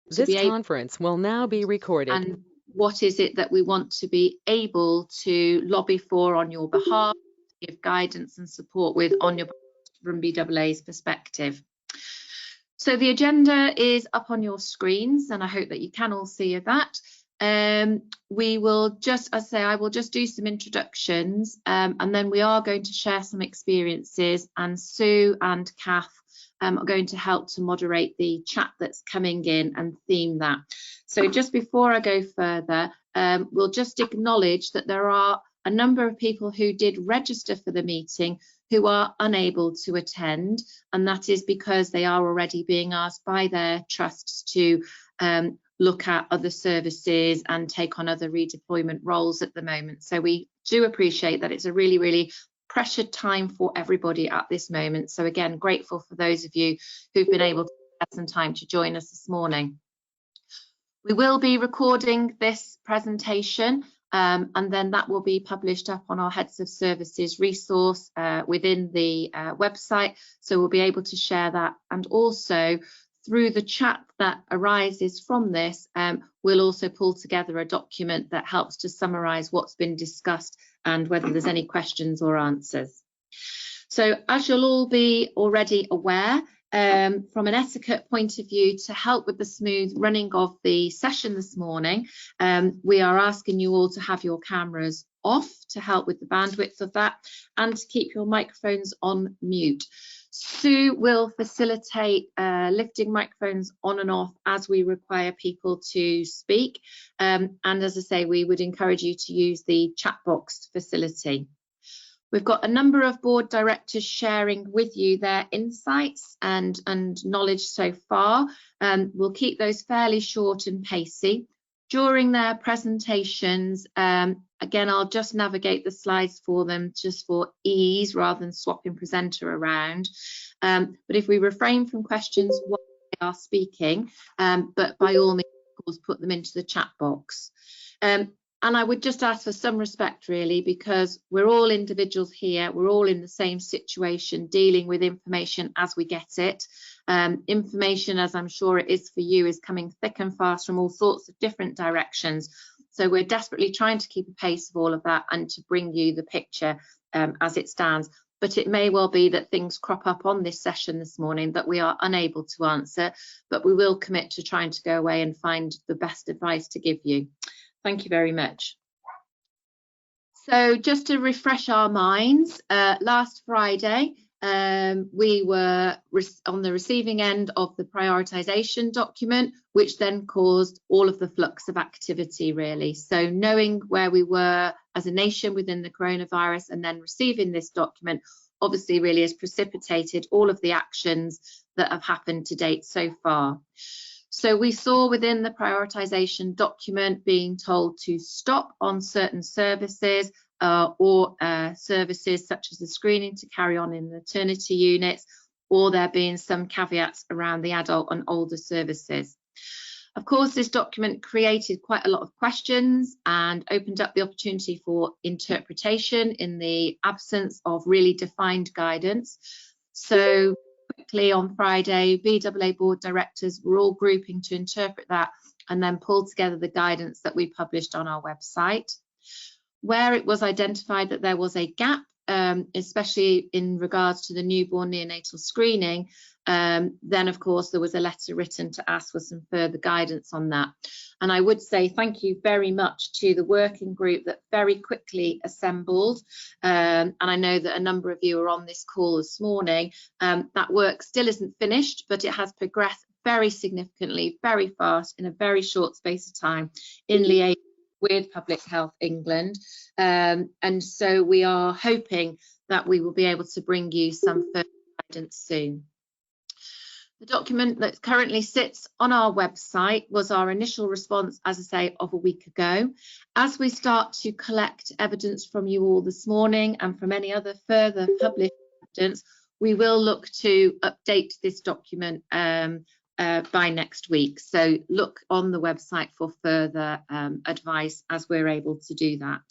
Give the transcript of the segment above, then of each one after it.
This conference will now be recorded. And what is it that we want to be able to lobby for on your behalf, give guidance and support with on your behalf from BAA's perspective. So the agenda is up on your screens, and I hope that you can all see that. We will just, as I say, I will just do some introductions, and then we are going to share some experiences, and Sue and Kath are going to help to moderate the chat that's coming in and theme that. So just before I go further, we'll just acknowledge that there are a number of people who did register for the meeting who are unable to attend, and that is because they are already being asked by their trusts to look at other services and take on other redeployment roles at the moment. So we do appreciate that it's a really, really pressured time for everybody at this moment. So again, grateful for those of you who've been able to have some time to join us this morning. We will be recording this presentation, and then that will be published up on our Heads of Services resource within the website. So we'll be able to share that, and also through the chat that arises from this, we'll also pull together a document that helps to summarise what's been discussed and whether there's any questions or answers. So as you'll all be already aware, from an etiquette point of view, to help with the smooth running of the session this morning, we are asking you all to have your cameras off to help with the bandwidth of that, and to keep your microphones on mute. Sue will facilitate lifting microphones on and off as we require people to speak. And as I say, we would encourage you to use the chat box facility. We've got a number of board directors sharing with you their insights and knowledge so far. We'll keep those fairly short and pacey. During their presentations, again, I'll just navigate the slides for them just for ease rather than swapping presenter around. But if we refrain from questions while they are speaking, but by all means, of course, put them into the chat box. And I would just ask for some respect, really, because we're all individuals here. We're all in the same situation, dealing with information as we get it. Information, as I'm sure it is for you, is coming thick and fast from all sorts of different directions. So we're desperately trying to keep a pace of all of that and to bring you the picture as it stands. But it may well be that things crop up on this session this morning that we are unable to answer, but we will commit to trying to go away and find the best advice to give you. Thank you very much. So just to refresh our minds, last Friday, we were on the receiving end of the prioritisation document, which then caused all of the flux of activity, really. So knowing where we were as a nation within the coronavirus and then receiving this document obviously really has precipitated all of the actions that have happened to date so far. So we saw within the prioritisation document being told to stop on certain services or services such as the screening to carry on in maternity units, or there being some caveats around the adult and older services. Of course, this document created quite a lot of questions and opened up the opportunity for interpretation in the absence of really defined guidance. So quickly on Friday, BAA board directors were all grouping to interpret that and then pull together the guidance that we published on our website. Where it was identified that there was a gap, especially in regards to the newborn neonatal screening, then of course there was a letter written to ask for some further guidance on that. And I would say thank you very much to the working group that very quickly assembled. And I know that a number of you are on this call this morning. That work still isn't finished, but it has progressed very significantly, very fast, in a very short space of time in Lley with Public Health England. And so we are hoping that we will be able to bring you some further guidance soon. The document that currently sits on our website was our initial response, as I say, of a week ago. As we start to collect evidence from you all this morning and from any other further published evidence, we will look to update this document by next week. So look on the website for further advice as we're able to do that.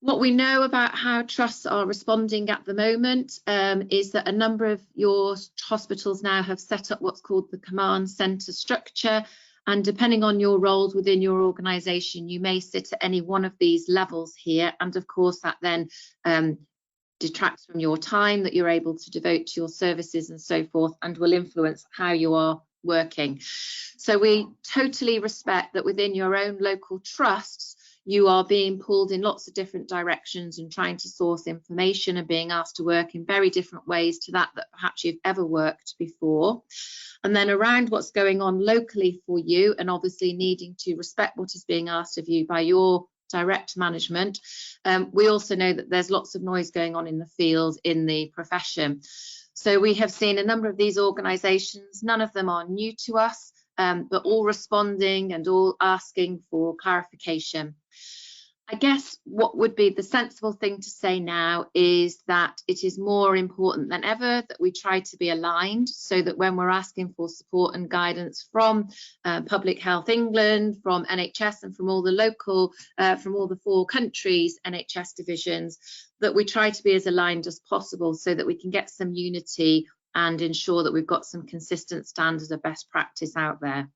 What we know about how trusts are responding at the moment is that a number of your hospitals now have set up what's called the command centre structure. And depending on your roles within your organisation, you may sit at any one of these levels here. And of course, that then detracts from your time that you're able to devote to your services and so forth, and will influence how you are working. So we totally respect that within your own local trusts, you are being pulled in lots of different directions and trying to source information and being asked to work in very different ways to that perhaps you've ever worked before. And then around what's going on locally for you, and obviously needing to respect what is being asked of you by your direct management, we also know that there's lots of noise going on in the field, in the profession. So we have seen a number of these organisations, none of them are new to us, but all responding and all asking for clarification. I guess what would be the sensible thing to say now is that it is more important than ever that we try to be aligned, so that when we're asking for support and guidance from Public Health England, from NHS and from all the local, from all the 4 countries NHS divisions, that we try to be as aligned as possible so that we can get some unity and ensure that we've got some consistent standards of best practice out there.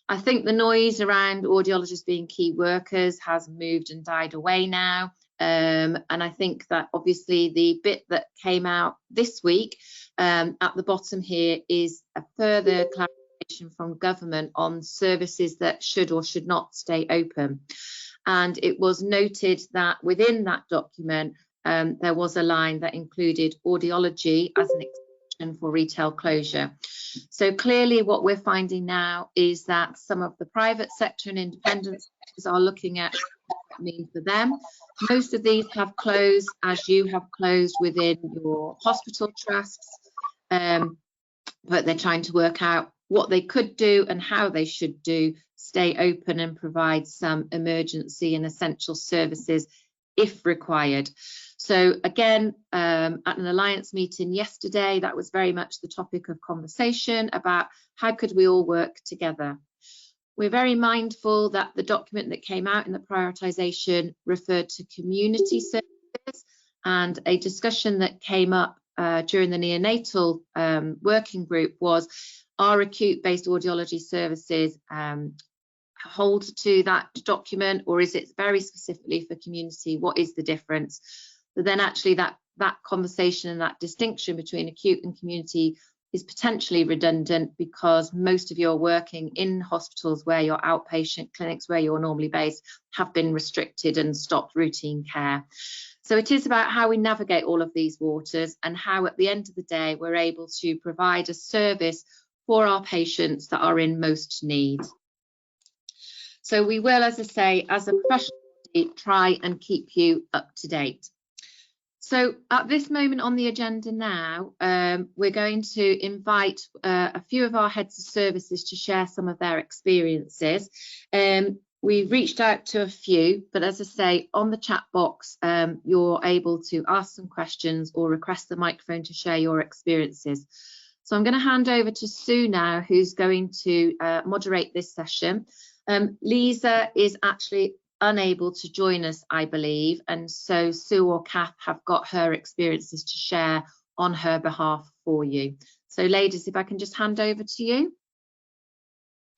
I think the noise around audiologists being key workers has moved and died away now. And I think that obviously the bit that came out this week at the bottom here is a further clarification from government on services that should or should not stay open. And it was noted that within that document, there was a line that included audiology as an exception for retail closure. So clearly what we're finding now is that some of the private sector and independent sectors are looking at what that means for them. Most of these have closed as you have closed within your hospital trusts, but they're trying to work out what they could do and how they should do, stay open and provide some emergency and essential services if required. So again, at an Alliance meeting yesterday, that was very much the topic of conversation about how could we all work together. We're very mindful that the document that came out in the prioritisation referred to community services, and a discussion that came up during the neonatal working group was, are acute-based audiology services hold to that document, or is it very specifically for community? What is the difference? But then actually that conversation and that distinction between acute and community is potentially redundant, because most of you are working in hospitals where your outpatient clinics, where you're normally based, have been restricted and stopped routine care. So it is about how we navigate all of these waters and how at the end of the day we're able to provide a service for our patients that are in most need. So we will, as I say, as a professional body, try and keep you up to date. So at this moment on the agenda now, we're going to invite a few of our heads of services to share some of their experiences. We've reached out to a few, but as I say, on the chat box, you're able to ask some questions or request the microphone to share your experiences. So I'm going to hand over to Sue now, who's going to moderate this session. Liza is actually unable to join us, I believe, and so Sue or Kath have got her experiences to share on her behalf for you. So ladies, if I can just hand over to you.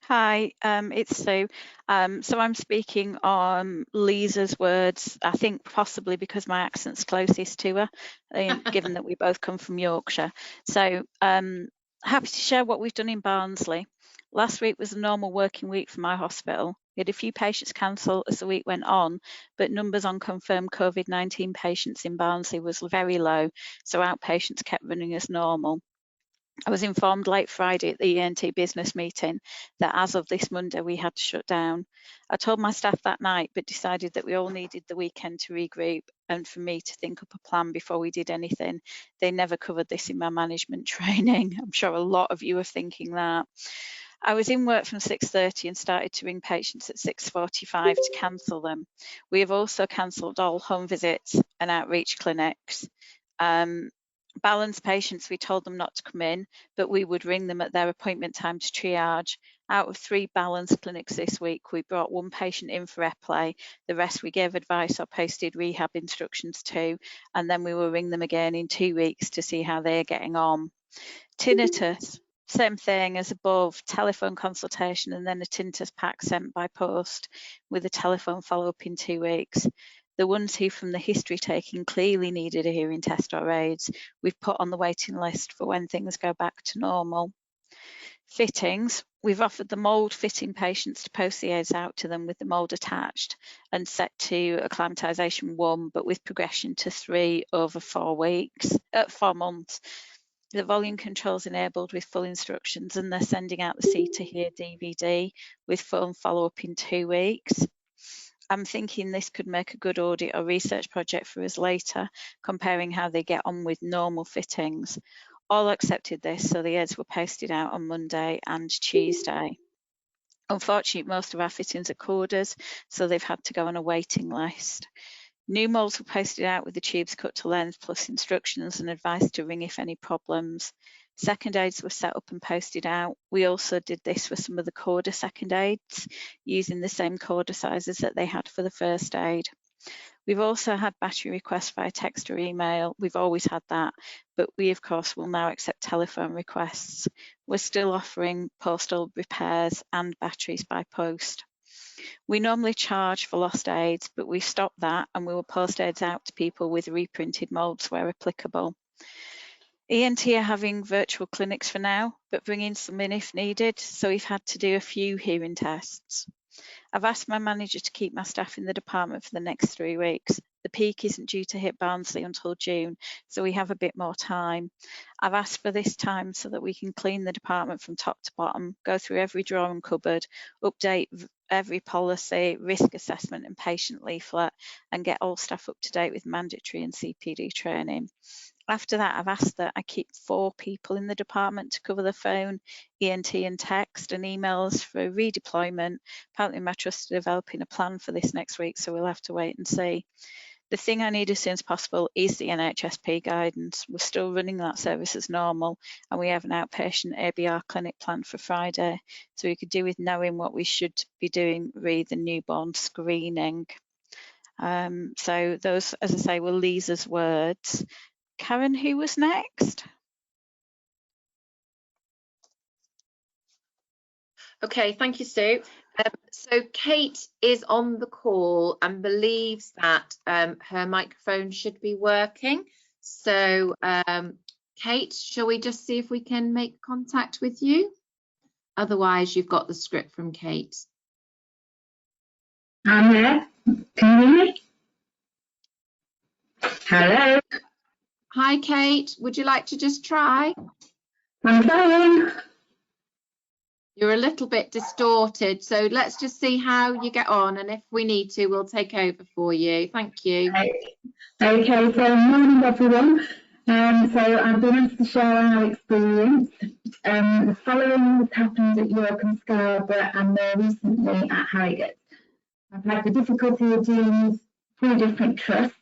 Hi, it's Sue. So I'm speaking on Liza's words, I think possibly because my accent's closest to her, given that we both come from Yorkshire. So happy to share what we've done in Barnsley. Last week was a normal working week for my hospital. We had a few patients cancel as the week went on, but numbers on confirmed COVID-19 patients in Barnsley was very low, so outpatients kept running as normal. I was informed late Friday at the ENT business meeting that as of this Monday we had to shut down. I told my staff that night, but decided that we all needed the weekend to regroup and for me to think up a plan before we did anything. They never covered this in my management training. I'm sure a lot of you are thinking that. I was in work from 6:30 and started to ring patients at 6:45 to cancel them. We have also cancelled all home visits and outreach clinics. Balance patients, we told them not to come in, but we would ring them at their appointment time to triage. Out of 3 balance clinics this week, we brought 1 patient in for eplay. The rest we gave advice or posted rehab instructions to, and then we will ring them again in 2 weeks to see how they're getting on. Tinnitus, same thing as above, telephone consultation and then a tinnitus pack sent by post with a telephone follow-up in 2 weeks. The ones who from the history taking clearly needed a hearing test or aids, we've put on the waiting list for when things go back to normal. Fittings, we've offered the mould fitting patients to post the aids out to them with the mould attached and set to acclimatisation 1, but with progression to 3 over 4 months. The volume control's enabled with full instructions, and they're sending out the See to Hear DVD with phone follow-up in 2 weeks. I'm thinking this could make a good audit or research project for us later, comparing how they get on with normal fittings. All accepted this, so the aids were posted out on Monday and Tuesday. Unfortunately, most of our fittings are corders, so they've had to go on a waiting list. New molds were posted out with the tubes cut to length, plus instructions and advice to ring if any problems. Second aids were set up and posted out. We also did this for some of the corder second aids, using the same corder sizes that they had for the first aid. We've also had battery requests via text or email. We've always had that, but we of course will now accept telephone requests. We're still offering postal repairs and batteries by post. We normally charge for lost aids, but we've stopped that and we will post aids out to people with reprinted moulds where applicable. ENT are having virtual clinics for now, but bringing some in if needed, so we've had to do a few hearing tests. I've asked my manager to keep my staff in the department for the next 3 weeks. The peak isn't due to hit Barnsley until June, so we have a bit more time. I've asked for this time so that we can clean the department from top to bottom, go through every drawer and cupboard, update every policy, risk assessment and patient leaflet, and get all staff up to date with mandatory and CPD training. After that, I've asked that I keep 4 people in the department to cover the phone, ENT and text and emails for redeployment. Apparently my trust are developing a plan for this next week, so we'll have to wait and see. The thing I need as soon as possible is the NHSP guidance. We're still running that service as normal, and we have an outpatient ABR clinic planned for Friday, so we could do with knowing what we should be doing re the newborn screening. So those, as I say, were Liza's words. Karen, who was next? Okay, thank you, Sue. So Kate is on the call and believes that her microphone should be working. So Kate, shall we just see if we can make contact with you? Otherwise, you've got the script from Kate. I'm here. Can you hear me? Hello. Hi, Kate. Would you like to just try? I'm trying. You're a little bit distorted, so let's just see how you get on, and if we need to, we'll take over for you. Thank you. Okay, so morning everyone. So I've been asked to share our experience. The following has happened at York and Scarborough and more recently at Harrogate. I've had the difficulty of dealing with 3 different trusts.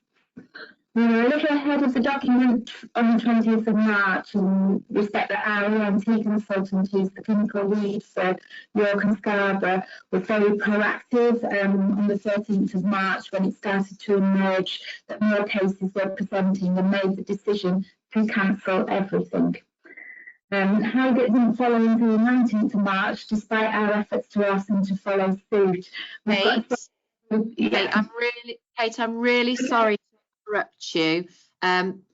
We were a little ahead of the document on the 20th of March in respect that our ENT consultant, who's the clinical lead for York and Scarborough, was very proactive on the 13th of March when it started to emerge that more cases were presenting and made the decision to cancel everything. Harrogate didn't follow until the 19th of March, despite our efforts to ask them to follow suit. Kate, I'm really sorry to interrupt you,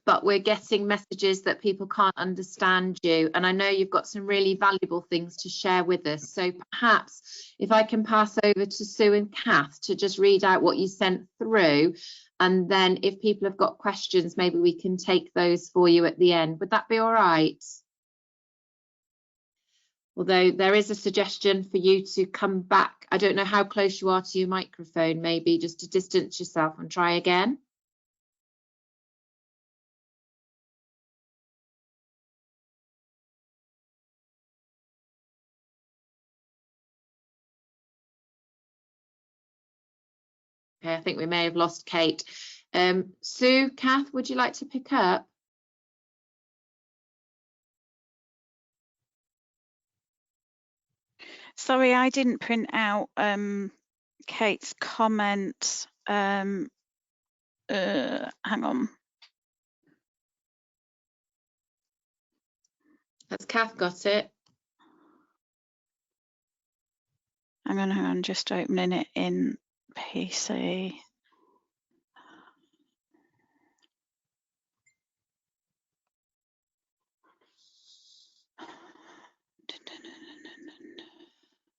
but we're getting messages that people can't understand you, and I know you've got some really valuable things to share with us. So perhaps if I can pass over to Sue and Kath to just read out what you sent through, and then if people have got questions, maybe we can take those for you at the end. Would that be all right? Although there is a suggestion for you to come back. I don't know how close you are to your microphone, maybe just to distance yourself and try again. Okay, I think we may have lost Kate. Sue, Kath, would you like to pick up? Sorry, I didn't print out Kate's comment. Hang on. Has Kath got it? Hang on, just opening it in PC.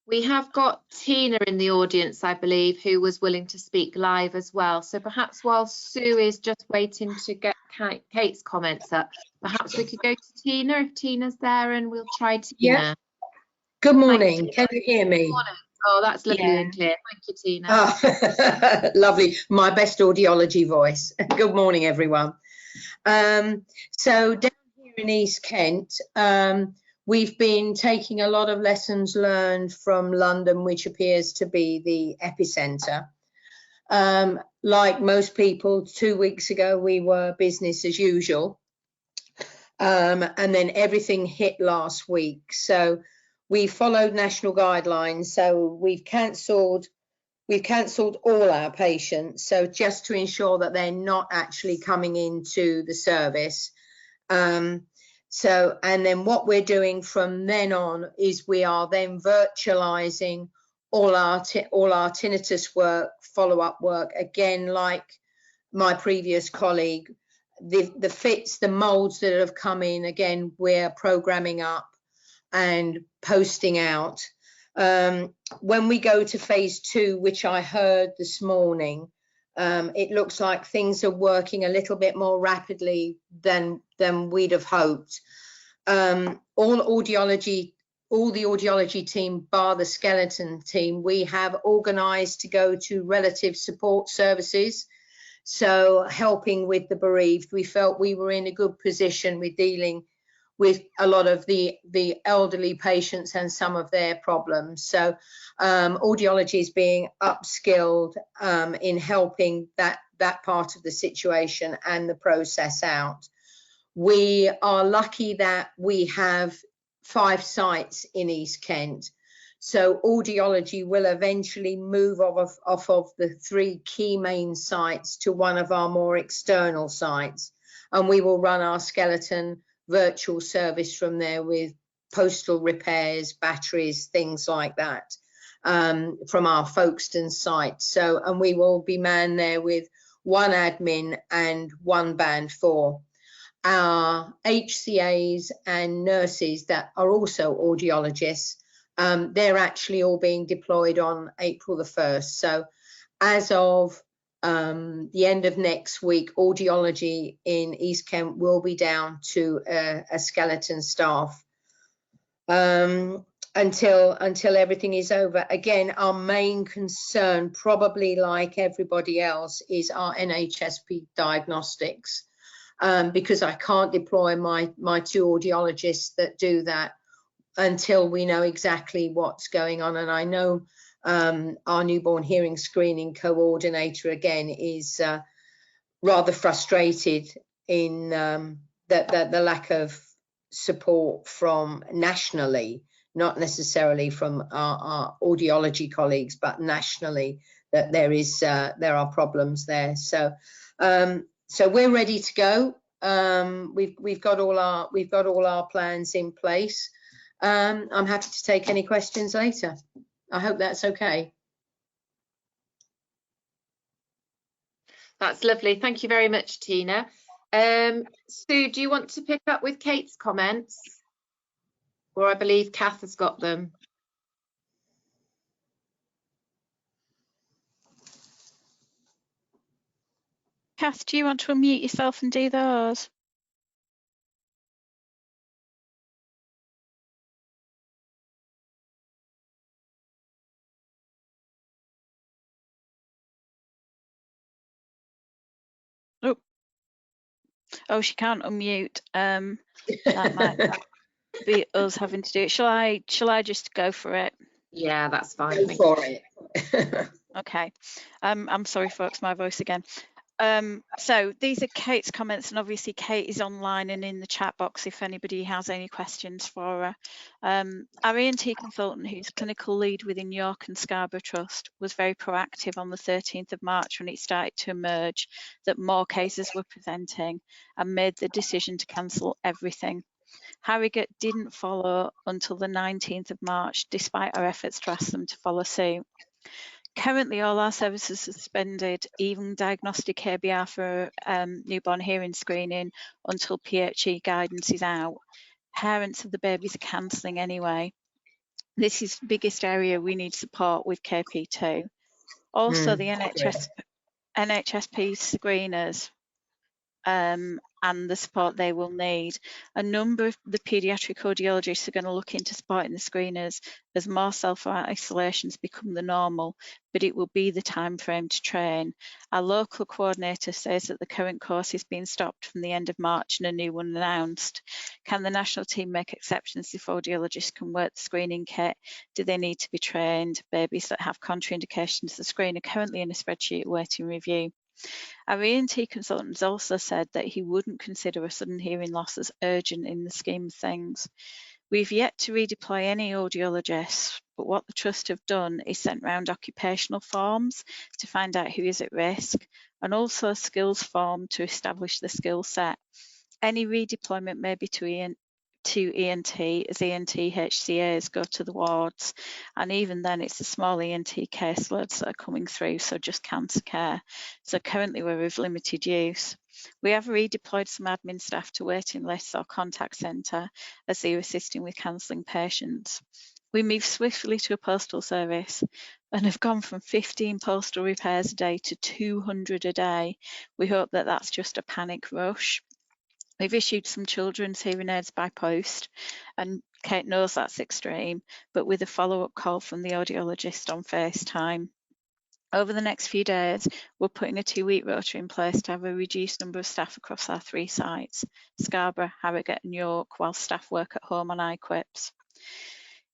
We have got Tina in the audience, I believe, who was willing to speak live as well. So perhaps while Sue is just waiting to get Kate's comments up, perhaps we could go to Tina if Tina's there, and we'll try Tina. Yeah. Good morning. Can you hear me? Good morning. Oh, that's lovely and clear. Thank you, Tina. Oh, lovely. My best audiology voice. Good morning, everyone. So down here in East Kent, we've been taking a lot of lessons learned from London, which appears to be the epicentre. Like most people, 2 weeks ago, we were business as usual. And then everything hit last week. So we followed national guidelines. So we've cancelled all our patients. So just to ensure that they're not actually coming into the service. So, and then what we're doing from then on is we are then virtualizing all our tinnitus work, follow-up work, again, like my previous colleague, the fits, the molds that have come in, again, we're programming up and posting out. When we go to phase 2, which I heard this morning, it looks like things are working a little bit more rapidly than we'd have hoped. All the audiology team, bar the skeleton team, we have organised to go to relative support services. So helping with the bereaved, we felt we were in a good position with dealing with a lot of the elderly patients and some of their problems. So audiology is being upskilled in helping that part of the situation and the process out. We are lucky that we have 5 sites in East Kent. So audiology will eventually move off of the 3 key main sites to one of our more external sites. And we will run our skeleton virtual service from there with postal repairs, batteries, things like that, from our Folkestone site. So, and we will be manned there with 1 admin and 1 band 4. Our HCAs and nurses that are also audiologists, they're actually all being deployed on April the 1st. So as of the end of next week, audiology in East Kent will be down to a skeleton staff until everything is over. Again, our main concern, probably like everybody else, is our NHSP diagnostics, because I can't deploy my 2 audiologists that do that until we know exactly what's going on. And I know our newborn hearing screening coordinator again is rather frustrated in the lack of support from nationally, not necessarily from our audiology colleagues, but nationally, that there are problems there. So so we're ready to go. We've got all our plans in place. I'm happy to take any questions later. I hope that's okay. That's lovely. Thank you very much, Tina. Sue, do you want to pick up with Kate's comments? Or I believe Kath has got them. Kath, do you want to unmute yourself and do those? Oh, she can't unmute. That might be us having to do it. Shall I just go for it? Yeah, that's fine. Go for it. Okay. I'm sorry, folks, my voice again. So these are Kate's comments, and obviously Kate is online and in the chat box if anybody has any questions for her. Our ENT consultant, who's clinical lead within York and Scarborough Trust, was very proactive on the 13th of March when it started to emerge that more cases were presenting, and made the decision to cancel everything. Harrogate didn't follow until the 19th of March, despite our efforts to ask them to follow suit. Currently, all our services are suspended, even diagnostic ABR for newborn hearing screening, until PHE guidance is out. Parents of the babies are cancelling anyway. This is the biggest area we need support with KP2. Also, the NHSP screeners and the support they will need. A number of the paediatric audiologists are going to look into supporting the screeners as more self-isolations become the normal, but it will be the time frame to train. Our local coordinator says that the current course is being stopped from the end of March and a new one announced. Can the national team make exceptions if audiologists can work the screening kit? Do they need to be trained? Babies that have contraindications to the screen are currently in a spreadsheet awaiting review. Our ENT consultant also said that he wouldn't consider a sudden hearing loss as urgent in the scheme of things. We've yet to redeploy any audiologists, but what the Trust have done is sent round occupational forms to find out who is at risk, and also a skills form to establish the skill set. Any redeployment may be to ENT, as ENT HCAs go to the wards, and even then it's the small ENT caseloads that are coming through, so just cancer care. So currently we're of limited use. We have redeployed some admin staff to waiting lists or contact centre as they are assisting with cancelling patients. We moved swiftly to a postal service and have gone from 15 postal repairs a day to 200 a day. We hope that that's just a panic rush. We've issued some children's hearing aids by post, and Kate knows that's extreme, but with a follow-up call from the audiologist on FaceTime. Over the next few days, we're putting a 2-week rota in place to have a reduced number of staff across our 3 sites, Scarborough, Harrogate and York, while staff work at home on iQuips.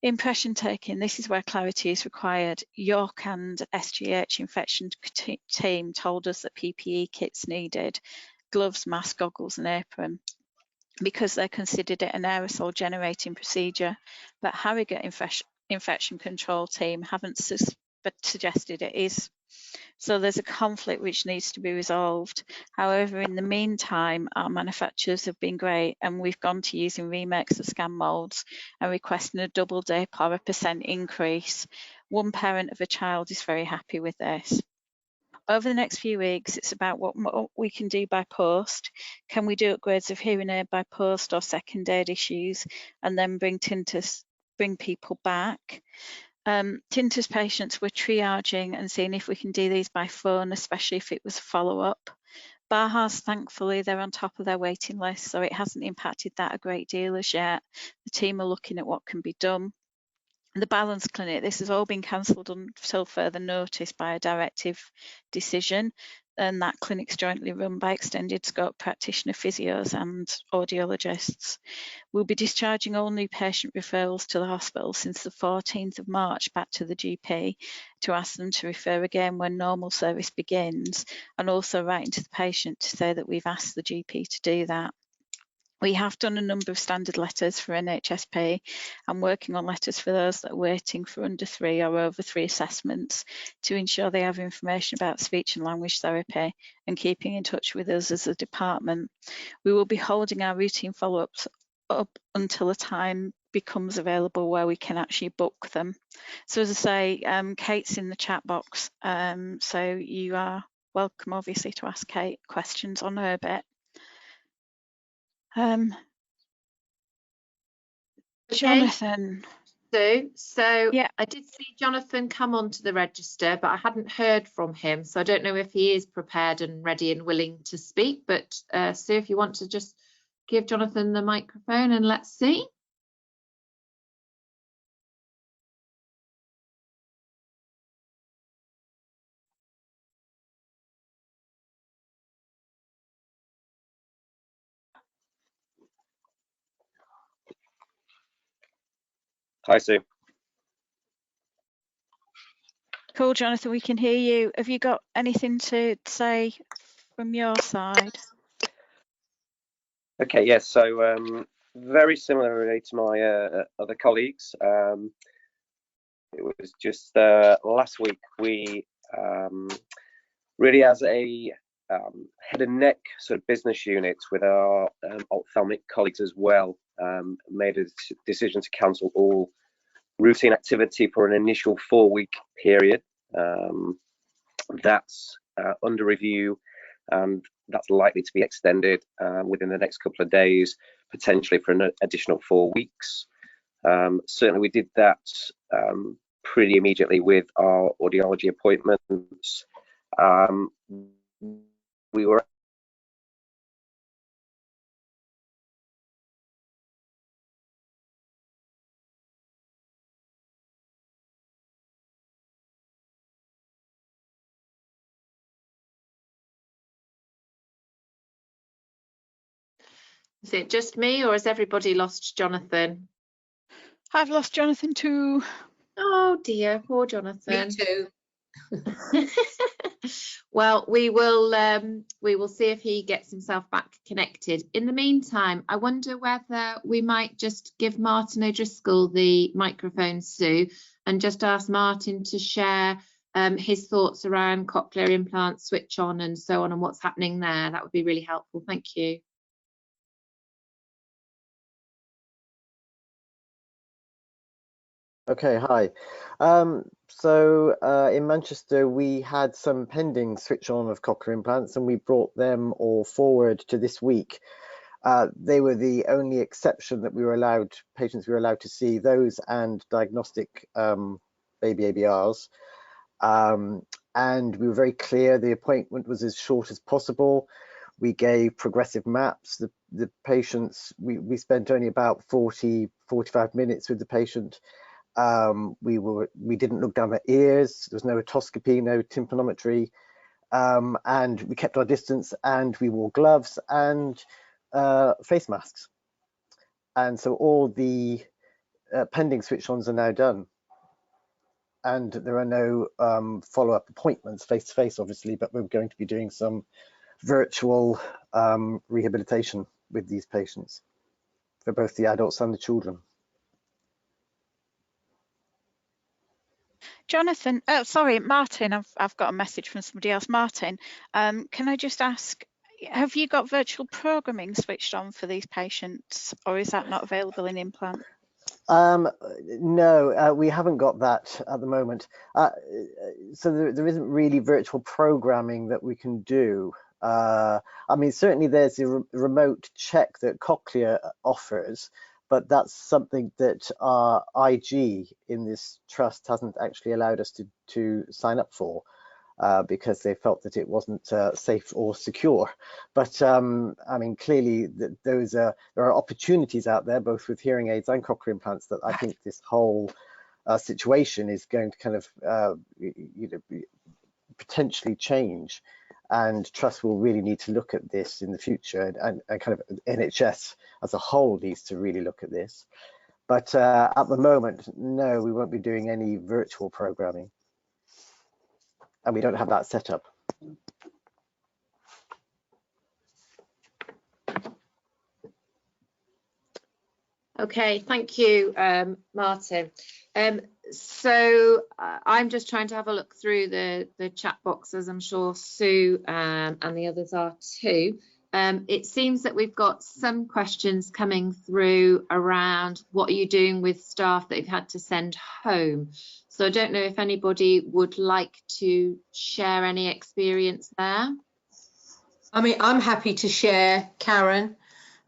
Impression taking, this is where clarity is required. York and SGH infection team told us that PPE kits needed, gloves, mask, goggles and apron, because they considered it an aerosol generating procedure, but Harrogate infection control team haven't suggested it is. So there's a conflict which needs to be resolved. However, in the meantime, our manufacturers have been great, and we've gone to using remakes of scan molds and requesting a double dip or a % increase. One parent of a child is very happy with this. Over the next few weeks, it's about what we can do by post. Can we do upgrades of hearing aid by post or second aid issues, and then bring people back? Tinnitus patients, we're triaging and seeing if we can do these by phone, especially if it was a follow-up. Bahas, thankfully, they're on top of their waiting list, so it hasn't impacted that a great deal as yet. The team are looking at what can be done. The Balance Clinic, this has all been cancelled until further notice by a directive decision, and that clinic's jointly run by extended scope practitioner physios and audiologists. We'll be discharging all new patient referrals to the hospital since the 14th of March back to the GP to ask them to refer again when normal service begins, and also writing to the patient to say that we've asked the GP to do that. We have done a number of standard letters for NHSP and working on letters for those that are waiting for under 3 or over 3 assessments to ensure they have information about speech and language therapy and keeping in touch with us as a department. We will be holding our routine follow-ups up until a time becomes available where we can actually book them. So as I say, Kate's in the chat box, so you are welcome obviously to ask Kate questions on her bit. Jonathan. So yeah. I did see Jonathan come onto the register, but I hadn't heard from him. So I don't know if he is prepared and ready and willing to speak. But Sue, if you want to just give Jonathan the microphone and let's see. Hi, Sue. Cool, Jonathan, we can hear you. Have you got anything to say from your side? Okay, yes. So very similarly to my other colleagues, it was just last week we really, as a head and neck sort of business unit with our ophthalmic colleagues as well, made a decision to cancel all routine activity for an initial 4-week period. That's under review, and that's likely to be extended within the next couple of days, potentially for an additional 4 weeks. Certainly we did that pretty immediately with our audiology appointments. We were Is it just me, or has everybody lost Jonathan? I've lost Jonathan too. Oh dear, poor Me Jonathan. too. Well, we will see if he gets himself back connected. In the meantime, I wonder whether we might just give Martin O'Driscoll the microphone, Sue, and just ask Martin to share his thoughts around cochlear implant switch on and so on, and what's happening there. That would be really helpful. Thank you. Okay, hi. In Manchester, we had some pending switch on of cochlear implants, and we brought them all forward to this week. They were the only exception that patients we were allowed to see, those and diagnostic baby ABRs. And we were very clear the appointment was as short as possible. We gave progressive maps. The patients, we spent only about 45 minutes with the patient. We didn't look down their ears. There was no otoscopy, no tympanometry, and we kept our distance, and we wore gloves and face masks. And so all the pending switch-ons are now done, and there are no follow-up appointments face-to-face, obviously, but we're going to be doing some virtual rehabilitation with these patients for both the adults and the children. Jonathan, sorry, Martin, I've got a message from somebody else. Martin, can I just ask, have you got virtual programming switched on for these patients, or is that not available in implant? No, we haven't got that at the moment. So there isn't really virtual programming that we can do. I mean, certainly there's a remote check that Cochlear offers, but that's something that our IG in this trust hasn't actually allowed us to sign up for because they felt that it wasn't safe or secure. But I mean, clearly there are opportunities out there, both with hearing aids and cochlear implants, that I think this whole situation is going to kind of potentially change. And trust will really need to look at this in the future, and kind of NHS as a whole needs to really look at this. But at the moment, no, we won't be doing any virtual programming, and we don't have that set up. Okay, thank you, Martin. So I'm just trying to have a look through the chat box, as I'm sure Sue and the others are too. It seems that we've got some questions coming through around what are you doing with staff that you've had to send home. So I don't know if anybody would like to share any experience there. I mean, I'm happy to share, Karen.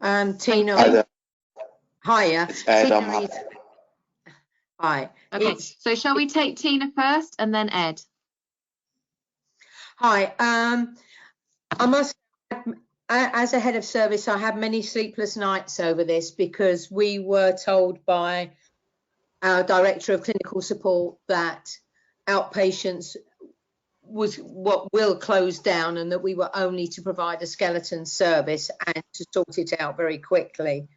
Tina. Hiya. Hi. Okay, so shall we take Tina first and then Ed? Hi. I must, as a head of service, I had many sleepless nights over this because we were told by our director of clinical support that outpatients was what will close down, and that we were only to provide a skeleton service and to sort it out very quickly.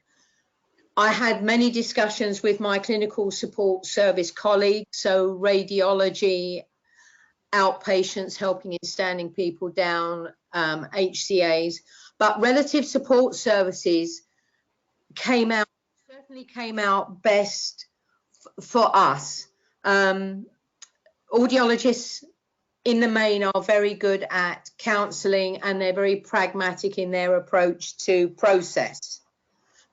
I had many discussions with my clinical support service colleagues, so radiology, outpatients, helping in standing people down, HCAs, but relative support services certainly came out best for us. Audiologists in the main are very good at counselling, and they're very pragmatic in their approach to process.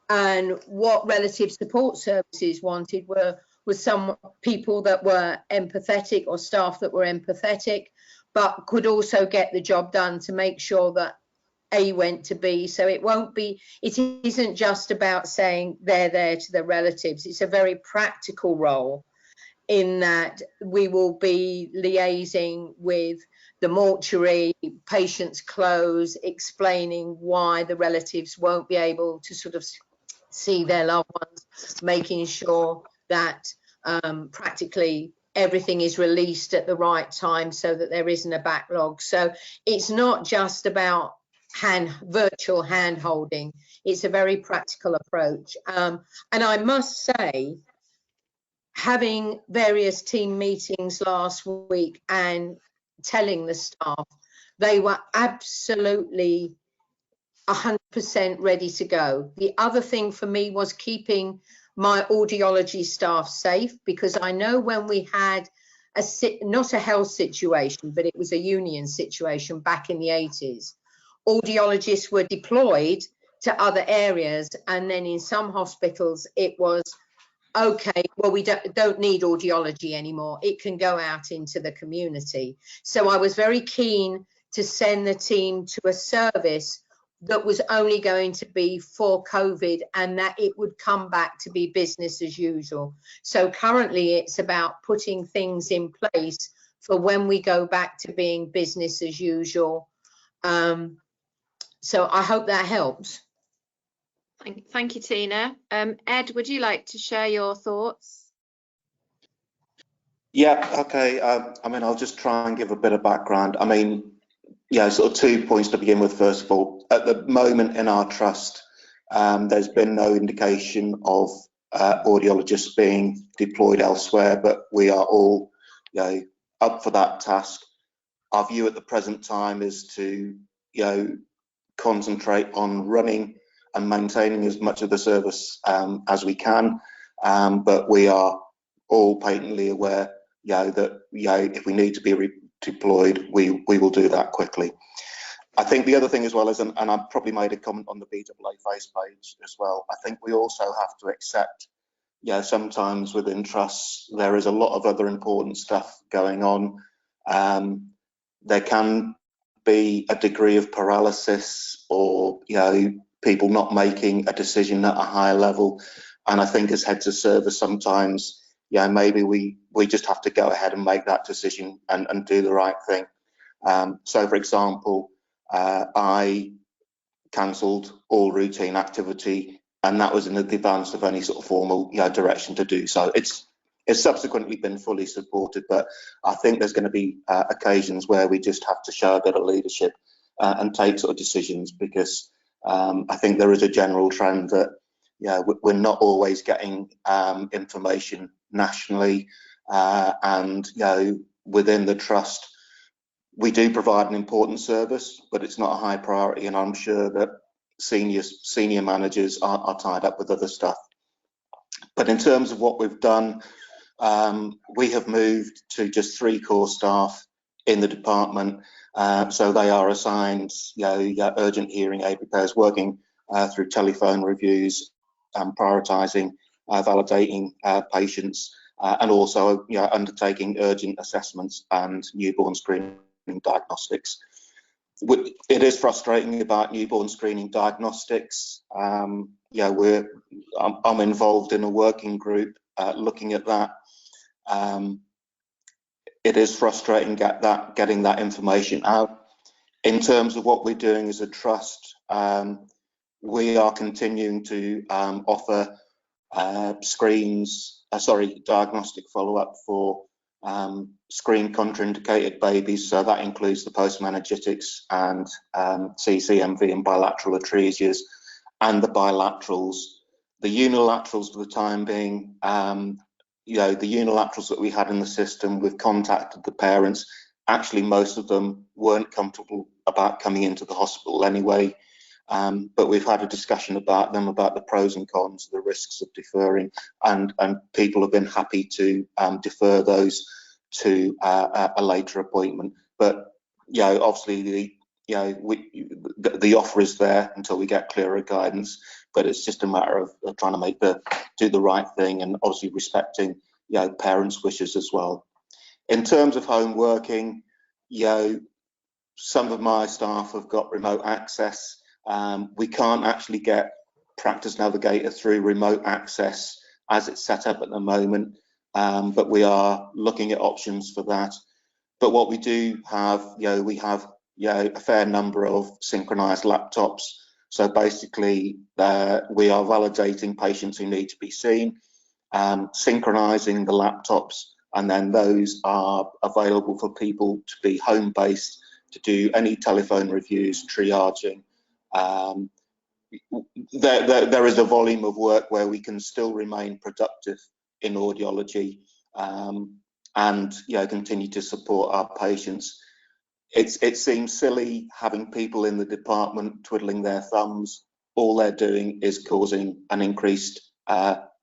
And what relative support services wanted was some people that were empathetic, or staff that were empathetic, but could also get the job done to make sure that A went to B. So it isn't just about saying they're there to the relatives. It's a very practical role, in that we will be liaising with the mortuary, patients close, explaining why the relatives won't be able to sort of see their loved ones, making sure that practically everything is released at the right time so that there isn't a backlog. So it's not just about virtual hand holding. It's a very practical approach. And I must say, having various team meetings last week and telling the staff, they were absolutely 100% ready to go. The other thing for me was keeping my audiology staff safe, because I know when we had not a health situation, but it was a union situation back in the 80s, audiologists were deployed to other areas, and then in some hospitals it was, okay, well, we don't need audiology anymore. It can go out into the community. So I was very keen to send the team to a service that was only going to be for COVID, and that it would come back to be business as usual. So currently it's about putting things in place for when we go back to being business as usual. So I hope that helps. Thank you, Tina. Ed, would you like to share your thoughts? Yeah, okay. I mean, I'll just try and give a bit of background. I mean, yeah, sort of 2 points to begin with. First of all, at the moment in our trust, there's been no indication of audiologists being deployed elsewhere, but we are all, you know, up for that task. Our view at the present time is to, you know, concentrate on running and maintaining as much of the service as we can, but we are all patently aware, you know, that, you know, if we need to be redeployed, we will do that quickly. I think the other thing as well is, and I probably made a comment on the BAA face page as well, I think we also have to accept, you know, sometimes within trusts there is a lot of other important stuff going on. There can be a degree of paralysis, or, you know, people not making a decision at a higher level, and I think as heads of service sometimes, yeah, maybe we just have to go ahead and make that decision and do the right thing. So for example, I cancelled all routine activity, and that was in advance of any sort of formal, you know, direction to do so. It's subsequently been fully supported, but I think there's going to be occasions where we just have to show a bit of leadership and take sort of decisions, because I think there is a general trend that, yeah, we're not always getting information nationally, and, you know, within the trust we do provide an important service, but it's not a high priority, and I'm sure that senior managers are tied up with other stuff. But in terms of what we've done, we have moved to just 3 core staff in the department, so they are assigned, you know, urgent hearing aid repairs, working through telephone reviews, prioritising, validating patients, and also, you know, undertaking urgent assessments and newborn screening diagnostics. It is frustrating about newborn screening diagnostics. Yeah, I'm involved in a working group looking at that. It is frustrating getting that information out. In terms of what we're doing as a trust, we are continuing to offer diagnostic follow-up for screen contraindicated babies, so that includes the post-meningitics and CCMV and bilateral atresias, and the bilaterals. The unilaterals for the time being, you know, the unilaterals that we had in the system, we've contacted the parents, actually most of them weren't comfortable about coming into the hospital anyway. But we've had a discussion about them, about the pros and cons, the risks of deferring, and people have been happy to defer those to a later appointment. But obviously the offer is there until we get clearer guidance. But it's just a matter of trying to do the right thing, and obviously respecting parents' wishes as well. In terms of home working, some of my staff have got remote access. We can't actually get Practice Navigator through remote access as it's set up at the moment, but we are looking at options for that. But what we do have, we have a fair number of synchronized laptops. So basically, we are validating patients who need to be seen, synchronizing the laptops, and then those are available for people to be home-based, to do any telephone reviews, triaging. There is a volume of work where we can still remain productive in audiology, and continue to support our patients. It seems silly having people in the department twiddling their thumbs. All they're doing is causing an increased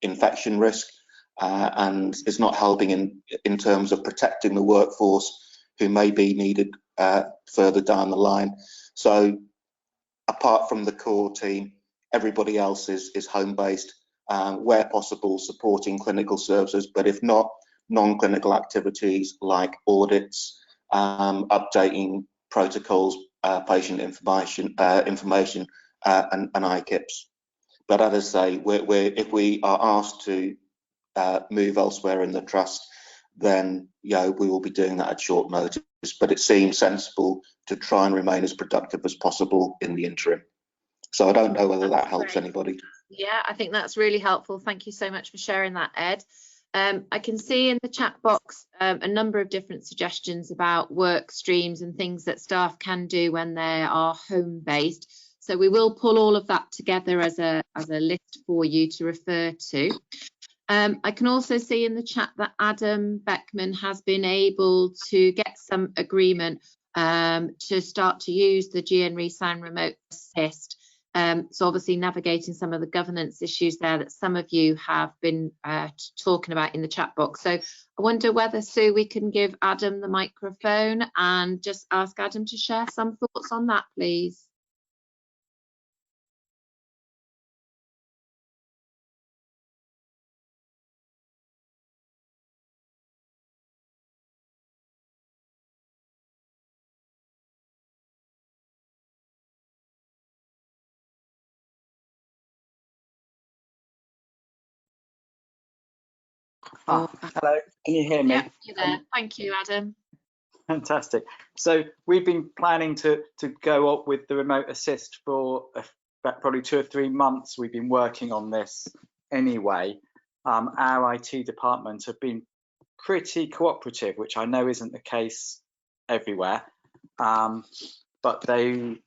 infection risk, and it's not helping in terms of protecting the workforce who may be needed further down the line. So apart from the core team, everybody else is home-based, where possible supporting clinical services, but if not, non-clinical activities like audits, updating protocols, patient information, and IKIPs. But as I say, if we are asked to move elsewhere in the trust, then we will be doing that at short notice. But it seems sensible to try and remain as productive as possible in the interim. So I don't know whether that helps anybody. Yeah, I think that's really helpful. Thank you so much for sharing that, Ed. I can see in the chat box a number of different suggestions about work streams and things that staff can do when they are home based. So we will pull all of that together as a list for you to refer to. I can also see in the chat that Adam Beckman has been able to get some agreement to start to use the GN ReSound Remote Assist. So obviously navigating some of the governance issues there that some of you have been talking about in the chat box. So I wonder whether, Sue, we can give Adam the microphone and just ask Adam to share some thoughts on that, please. Hello, can you hear me? Yeah, you're there. Thank you, Adam. Fantastic. So we've been planning to go up with the remote assist for probably 2 or 3 months. We've been working on this anyway. Our IT department have been pretty cooperative, which I know isn't the case everywhere, but they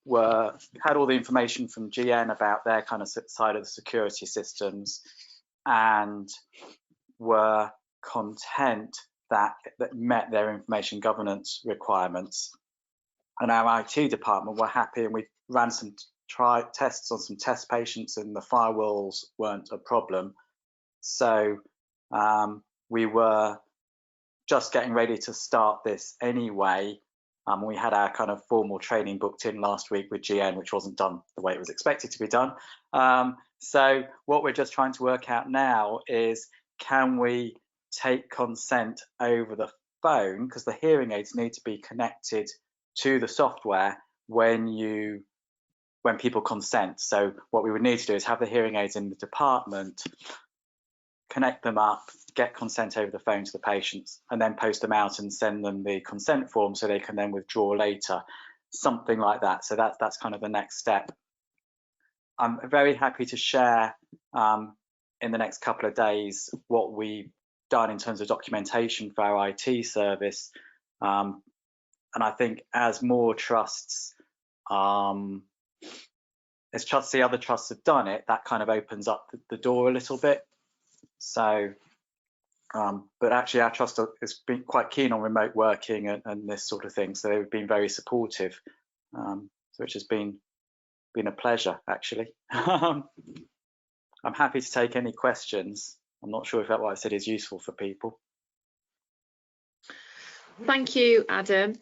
had all the information from GN about their kind of side of the security systems, and were content that met their information governance requirements. And our IT department were happy, and we ran some tests on some test patients, and the firewalls weren't a problem. So we were just getting ready to start this anyway. We had our kind of formal training booked in last week with GN, which wasn't done the way it was expected to be done. So what we're just trying to work out now is, can we take consent over the phone, because the hearing aids need to be connected to the software when people consent. So what we would need to do is have the hearing aids in the department, connect them up, get consent over the phone to the patients, and then post them out and send them the consent form so they can then withdraw later, something like that. So that's kind of the next step. I'm very happy to share in the next couple of days what we've done in terms of documentation for our IT service. And I think as more trusts, the other trusts have done it, that kind of opens up the door a little bit. So But actually our trust has been quite keen on remote working and this sort of thing, so they've been very supportive, which has been a pleasure actually. I'm happy to take any questions. I'm not sure if that what I said is useful for people. Thank you, Adam.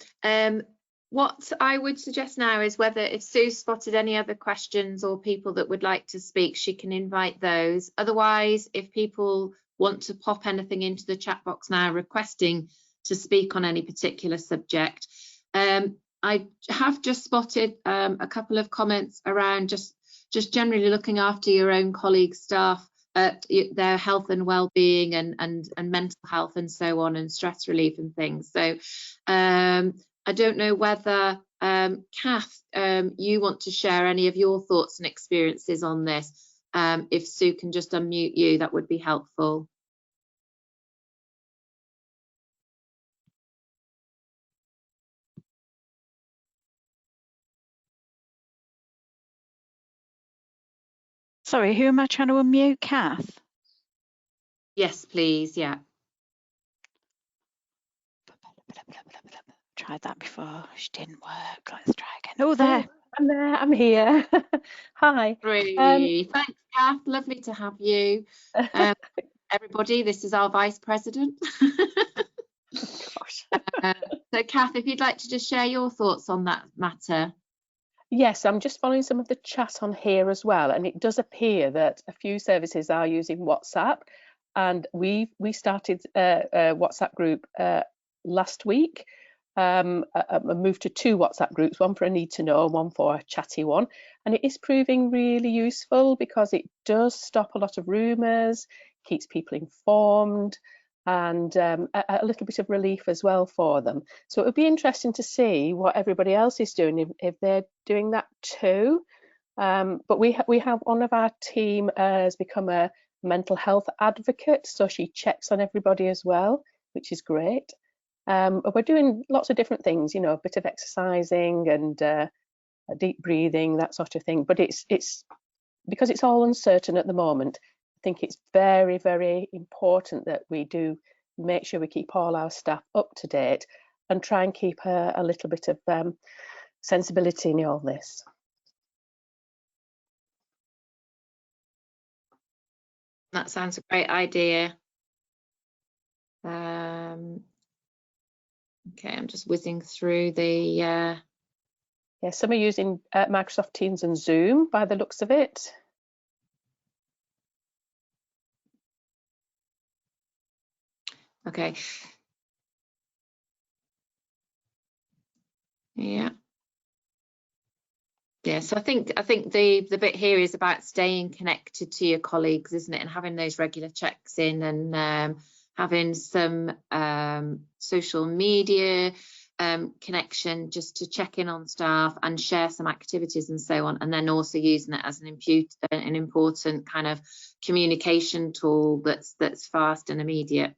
What I would suggest now is whether if Sue spotted any other questions or people that would like to speak, she can invite those. Otherwise, if people want to pop anything into the chat box now requesting to speak on any particular subject, I have just spotted a couple of comments around just generally looking after your own colleagues, staff, their health and well-being and mental health and so on, and stress relief and things. So I don't know whether Kath, you want to share any of your thoughts and experiences on this. If Sue can just unmute you, that would be helpful. Sorry, who am I trying to unmute? Kath? Yes, please. Yeah. Tried that before. She didn't work. Let's try again. Oh, there. I'm there. I'm here. Hi. Thanks, Kath. Lovely to have you. Everybody, this is our Vice President. Gosh. So, Kath, if you'd like to just share your thoughts on that matter. Yes, I'm just following some of the chat on here as well, and it does appear that a few services are using WhatsApp, and we started a WhatsApp group last week. I moved to 2 WhatsApp groups, one for a need to know, one for a chatty one, and it is proving really useful because it does stop a lot of rumours, keeps people informed, and a little bit of relief as well for them. So it would be interesting to see what everybody else is doing, if they're doing that too. But we have one of our team has become a mental health advocate, so she checks on everybody as well, which is great. We're doing lots of different things, you know, a bit of exercising and deep breathing, that sort of thing. But it's because it's all uncertain at the moment. I think it's very, very important that we do make sure we keep all our staff up to date and try and keep a little bit of sensibility in all this. That sounds a great idea. Okay, I'm just whizzing through the... Yeah, some are using Microsoft Teams and Zoom by the looks of it. Okay. Yeah. Yeah, so I think the bit here is about staying connected to your colleagues, isn't it, and having those regular checks in, and having some social media connection just to check in on staff and share some activities and so on, and then also using it as an important kind of communication tool that's fast and immediate.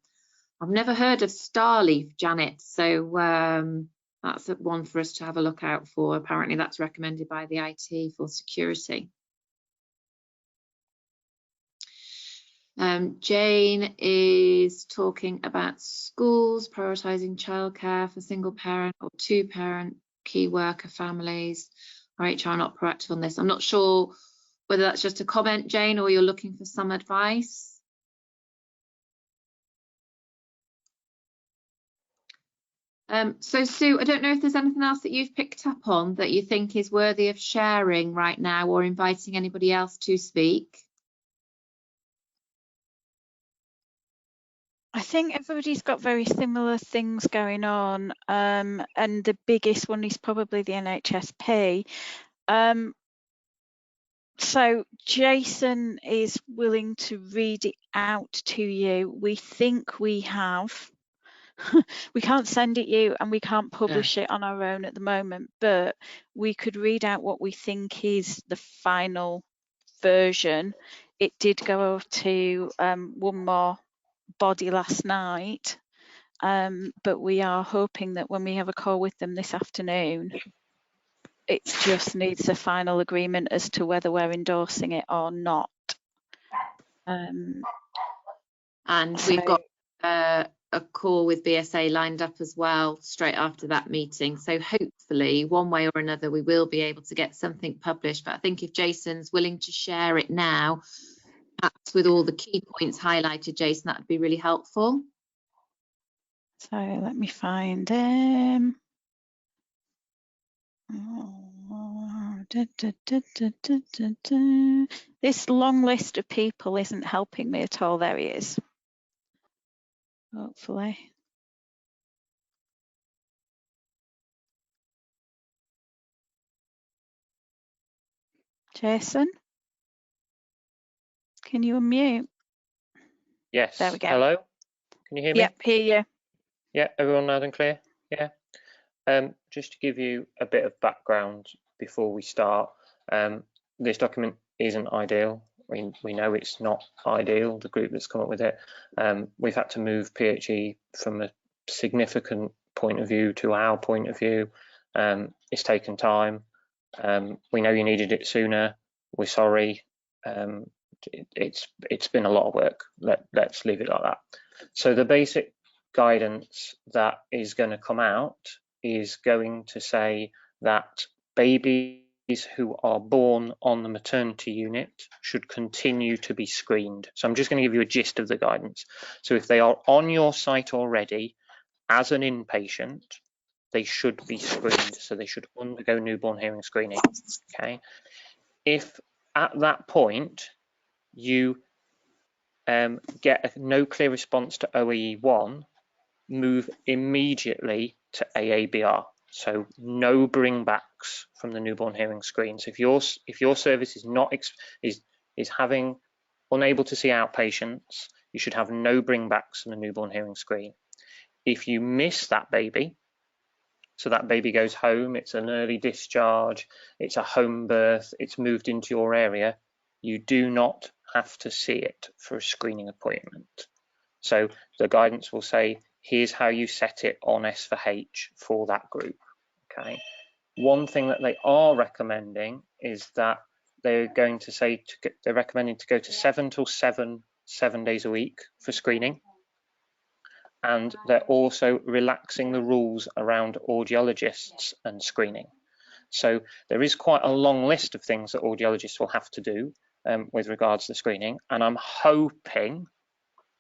I've never heard of Starleaf, Janet, so that's one for us to have a look out for. Apparently that's recommended by the IT for security. Jane is talking about schools prioritising childcare for single parent or 2-parent key worker families. Our HR are not proactive on this. I'm not sure whether that's just a comment, Jane, or you're looking for some advice. So Sue, I don't know if there's anything else that you've picked up on that you think is worthy of sharing right now, or inviting anybody else to speak. I think everybody's got very similar things going on, and the biggest one is probably the NHSP. So Jason is willing to read it out to you. We think we have. We can't send it you and we can't publish it on our own at the moment, but we could read out what we think is the final version. It did go over to one more body last night, but we are hoping that when we have a call with them this afternoon, it just needs a final agreement as to whether we're endorsing it or not. And we've got a call with BSA lined up as well straight after that meeting. So hopefully one way or another we will be able to get something published. But I think if Jason's willing to share it now, perhaps with all the key points highlighted, Jason, that would be really helpful. So let me find this long list of people isn't helping me at all. There he is. Hopefully. Jason, can you unmute? Yes. There we go. Hello. Can you hear me? Yep, hear you. Yeah, everyone loud and clear? Yeah. Just to give you a bit of background before we start, this document isn't ideal. We know it's not ideal, the group that's come up with it. We've had to move PHE from a significant point of view to our point of view. It's taken time. We know you needed it sooner. We're sorry. It's been a lot of work. Let's leave it like that. So the basic guidance that is going to come out is going to say that babies who are born on the maternity unit should continue to be screened. So I'm just going to give you a gist of the guidance. So if they are on your site already as an inpatient, they should be screened. So they should undergo newborn hearing screening. Okay. If at that point you get a no clear response to OEE1, move immediately to AABR. So no bringbacks from the newborn hearing screen. So if your service is not having unable to see outpatients, you should have no bringbacks from the newborn hearing screen. If you miss that baby, so that baby goes home, it's an early discharge, it's a home birth, it's moved into your area, you do not have to see it for a screening appointment. So the guidance will say, here's how you set it on S4H for that group. Okay. One thing that they are recommending is that they're going to say they're recommending to go to 7 till 7 days a week for screening. And they're also relaxing the rules around audiologists and screening. So there is quite a long list of things that audiologists will have to do with regards to screening. And I'm hoping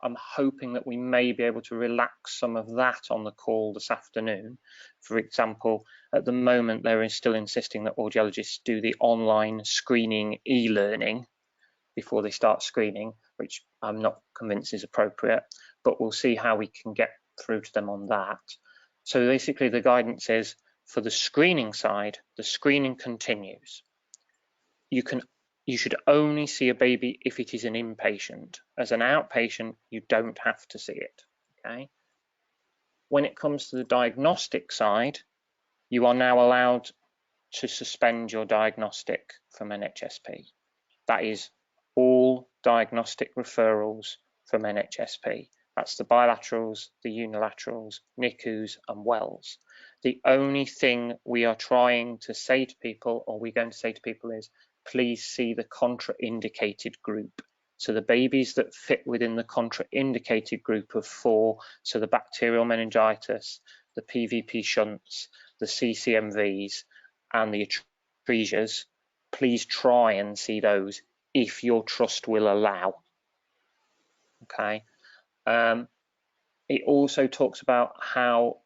that we may be able to relax some of that on the call this afternoon. For example, at the moment, they're still insisting that audiologists do the online screening e-learning before they start screening, which I'm not convinced is appropriate, but we'll see how we can get through to them on that. So basically the guidance is for the screening side, the screening continues. You should only see a baby if it is an inpatient. As an outpatient, you don't have to see it, okay? When it comes to the diagnostic side, you are now allowed to suspend your diagnostic from NHSP. That is all diagnostic referrals from NHSP. That's the bilaterals, the unilaterals, NICUs and wells. The only thing we are trying to say to people, or we're going to say to people, is please see the contraindicated group. So the babies that fit within the contraindicated group of 4, so the bacterial meningitis, the PVP shunts, the CCMVs and the atresias, please try and see those if your trust will allow. Okay. It also talks about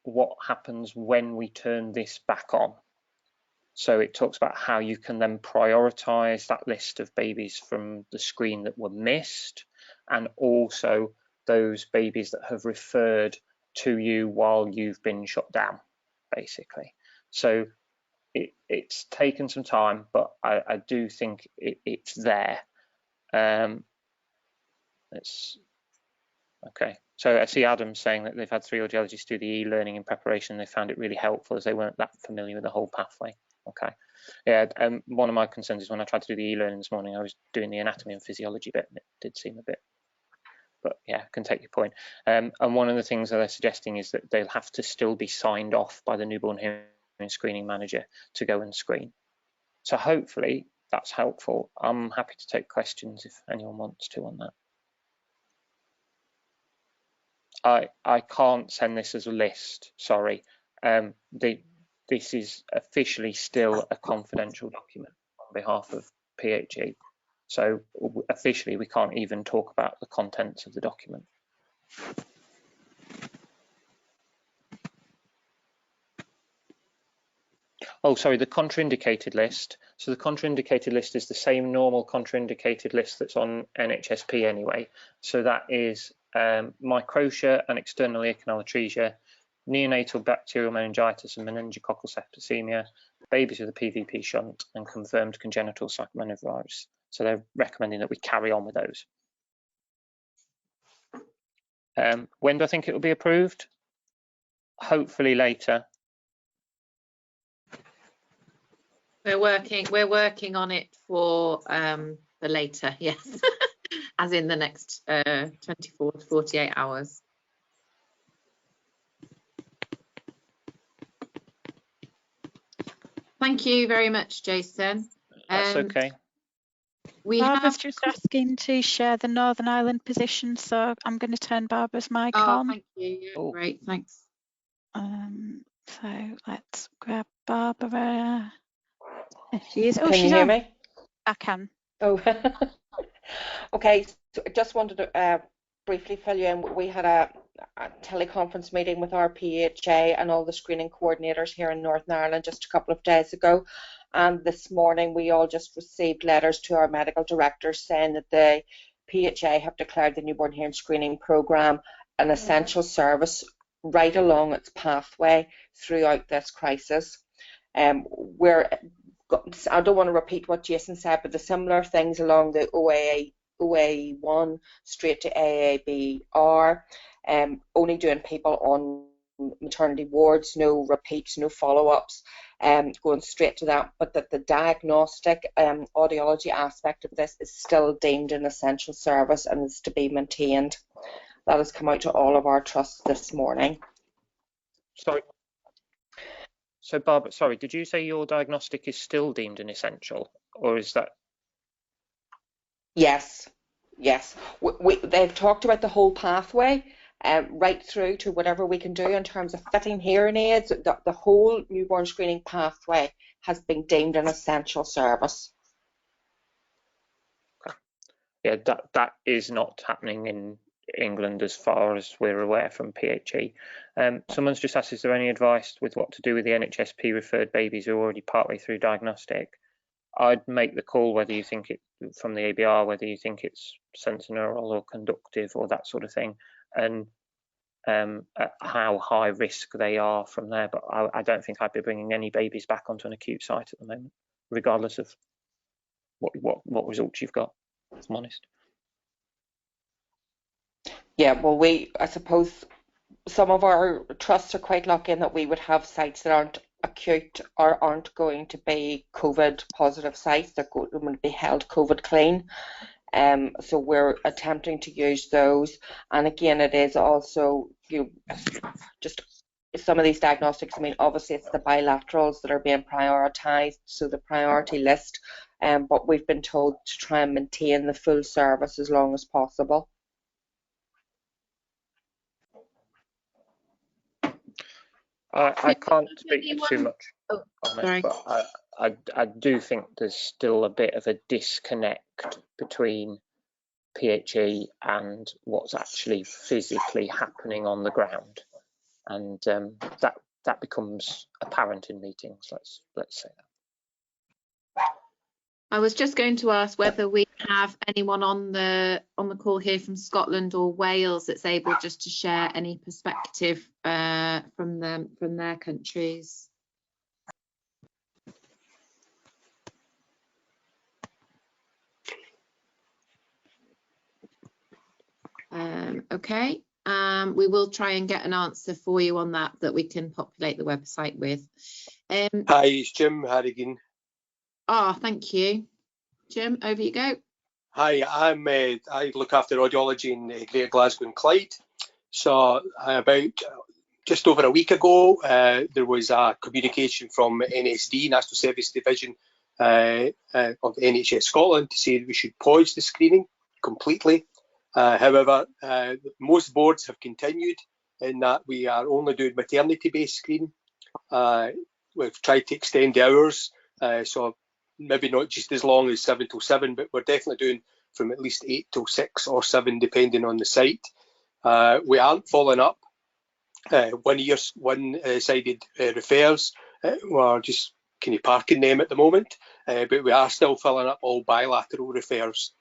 what happens when we turn this back on. So it talks about how you can then prioritize that list of babies from the screen that were missed, and also those babies that have referred to you while you've been shut down, basically. So it's taken some time, but I do think it's there. Okay. So I see Adam saying that they've had 3 audiologists do the e-learning in preparation. They found it really helpful as they weren't that familiar with the whole pathway. Okay. Yeah. One of my concerns is when I tried to do the e-learning this morning, I was doing the anatomy and physiology bit, and it did seem a bit. But yeah, I can take your point. And one of the things that they're suggesting is that they'll have to still be signed off by the newborn hearing screening manager to go and screen. So hopefully that's helpful. I'm happy to take questions if anyone wants to on that. I can't send this as a list, sorry. This is officially still a confidential document on behalf of PHE. So officially we can't even talk about the contents of the document. Oh, sorry, the contraindicated list. So the contraindicated list is the same normal contraindicated list that's on NHSP anyway. So that is microtia and external ear canal atresia, neonatal bacterial meningitis and meningococcal septicemia, babies with a PVP shunt, and confirmed congenital cytomegalovirus. So they're recommending that we carry on with those. When do I think it will be approved? Hopefully later. We're working on it for the later, yes, as in the next 24 to 48 hours. Thank you very much, Jason. That's okay. Barbara's just asking to share the Northern Ireland position, so I'm going to turn Barbara's mic on. Thank you. Yeah, great, thanks. So let's grab Barbara. There she is. Oh, can she's you hear on. me? I can. Oh, okay. So I just wanted to briefly fill you in. We had a teleconference meeting with our PHA and all the screening coordinators here in Northern Ireland just a couple of days ago. And this morning we all just received letters to our medical directors saying that the PHA have declared the newborn hearing screening programme an essential service right along its pathway throughout this crisis. I don't want to repeat what Jason said, but the similar things along the OAE1 straight to AABR, only doing people on maternity wards, no repeats, no follow-ups, going straight to that, but that the diagnostic audiology aspect of this is still deemed an essential service and is to be maintained. That has come out to all of our trusts this morning. Sorry. So Barbara, sorry, did you say your diagnostic is still deemed an essential, or is that? Yes, yes. They've talked about the whole pathway, right through to whatever we can do in terms of fitting hearing aids. The whole newborn screening pathway has been deemed an essential service. Okay. Yeah, that is not happening in England as far as we're aware from PHE. Someone's just asked, is there any advice with what to do with the NHSP referred babies who are already partway through diagnostic? I'd make the call whether you think it from the ABR, whether you think it's sensorineural or conductive or that sort of thing, and how high risk they are from there. But I don't think I'd be bringing any babies back onto an acute site at the moment, regardless of what results you've got, if I'm honest. Yeah, well, I suppose some of our trusts are quite lucky in that we would have sites that aren't acute or aren't going to be COVID positive sites that would be held COVID clean. So we're attempting to use those. And again, it is also, just some of these diagnostics, I mean, obviously it's the bilaterals that are being prioritised, so the priority list, but we've been told to try and maintain the full service as long as possible. I can't speak too much on sorry. it, but I do think there's still a bit of a disconnect between PHE and what's actually physically happening on the ground, and that becomes apparent in meetings. Let's say that. I was just going to ask whether we have anyone on the call here from Scotland or Wales that's able just to share any perspective from their countries. Okay, we will try and get an answer for you on that we can populate the website with. Hi, it's Jim Harrogate. Thank you. Jim, over you go. Hi, I look after audiology in Greater Glasgow and Clyde. So about just over a week ago, there was a communication from NSD, National Service Division of NHS Scotland, to say that we should pause the screening completely However, most boards have continued in that we are only doing maternity-based screening. We've tried to extend the hours, so maybe not just as long as 7 till 7, but we're definitely doing from at least 8 till 6 or 7, depending on the site. We aren't following up one-sided refers. We're just kind of parking them at the moment, but we are still filling up all bilateral refers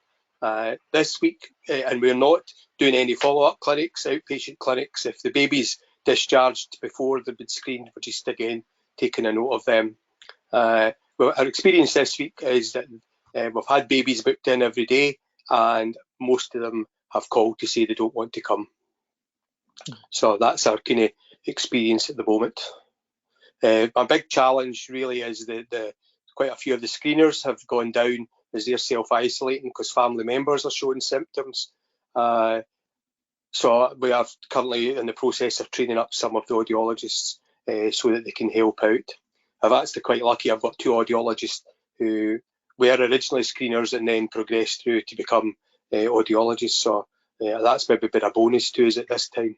this week, and we're not doing any follow-up clinics, outpatient clinics. If the baby's discharged before they've been screened, we're just again taking a note of them. Well, our experience this week is that we've had babies booked in every day, and most of them have called to say they don't want to come. So that's our kind of experience at the moment. My big challenge really is that quite a few of the screeners have gone down as they're self-isolating because family members are showing symptoms. So we are currently in the process of training up some of the audiologists so that they can help out. I've actually quite lucky. I've got 2 audiologists who were originally screeners and then progressed through to become audiologists. So that's maybe been a bonus to us at this time.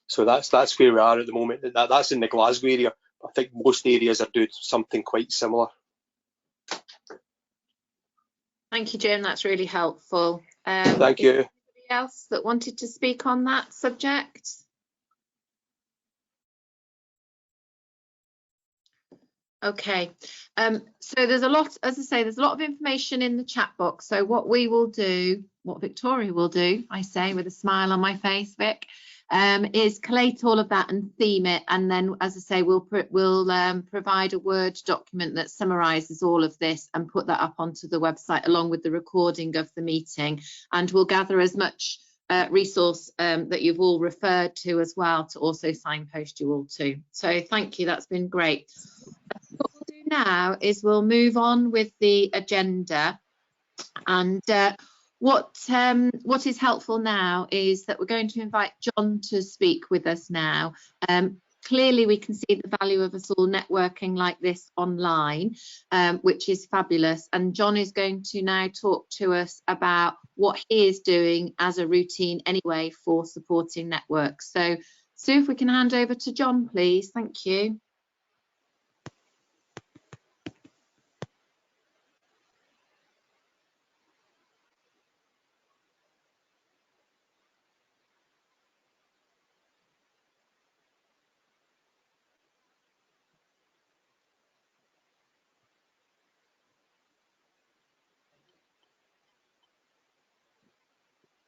So that's where we are at the moment. That's in the Glasgow area. I think most areas are doing something quite similar. Thank you, Jim. That's really helpful. Thank you. Anybody else that wanted to speak on that subject? Okay, so there's a lot, as I say, there's a lot of information in the chat box. So what we will do, what Victoria will do, I say with a smile on my face, Vic, is collate all of that and theme it, and then, as I say, we'll provide a Word document that summarises all of this and put that up onto the website along with the recording of the meeting, and we'll gather as much resource that you've all referred to as well to also signpost you all to. So thank you, that's been great. What we'll do now is we'll move on with the agenda, and what is helpful now is that we're going to invite John to speak with us now. Clearly we can see the value of us all networking like this online, which is fabulous, and John is going to now talk to us about what he is doing as a routine anyway for supporting networks. So Sue, if we can hand over to John, please. Thank you.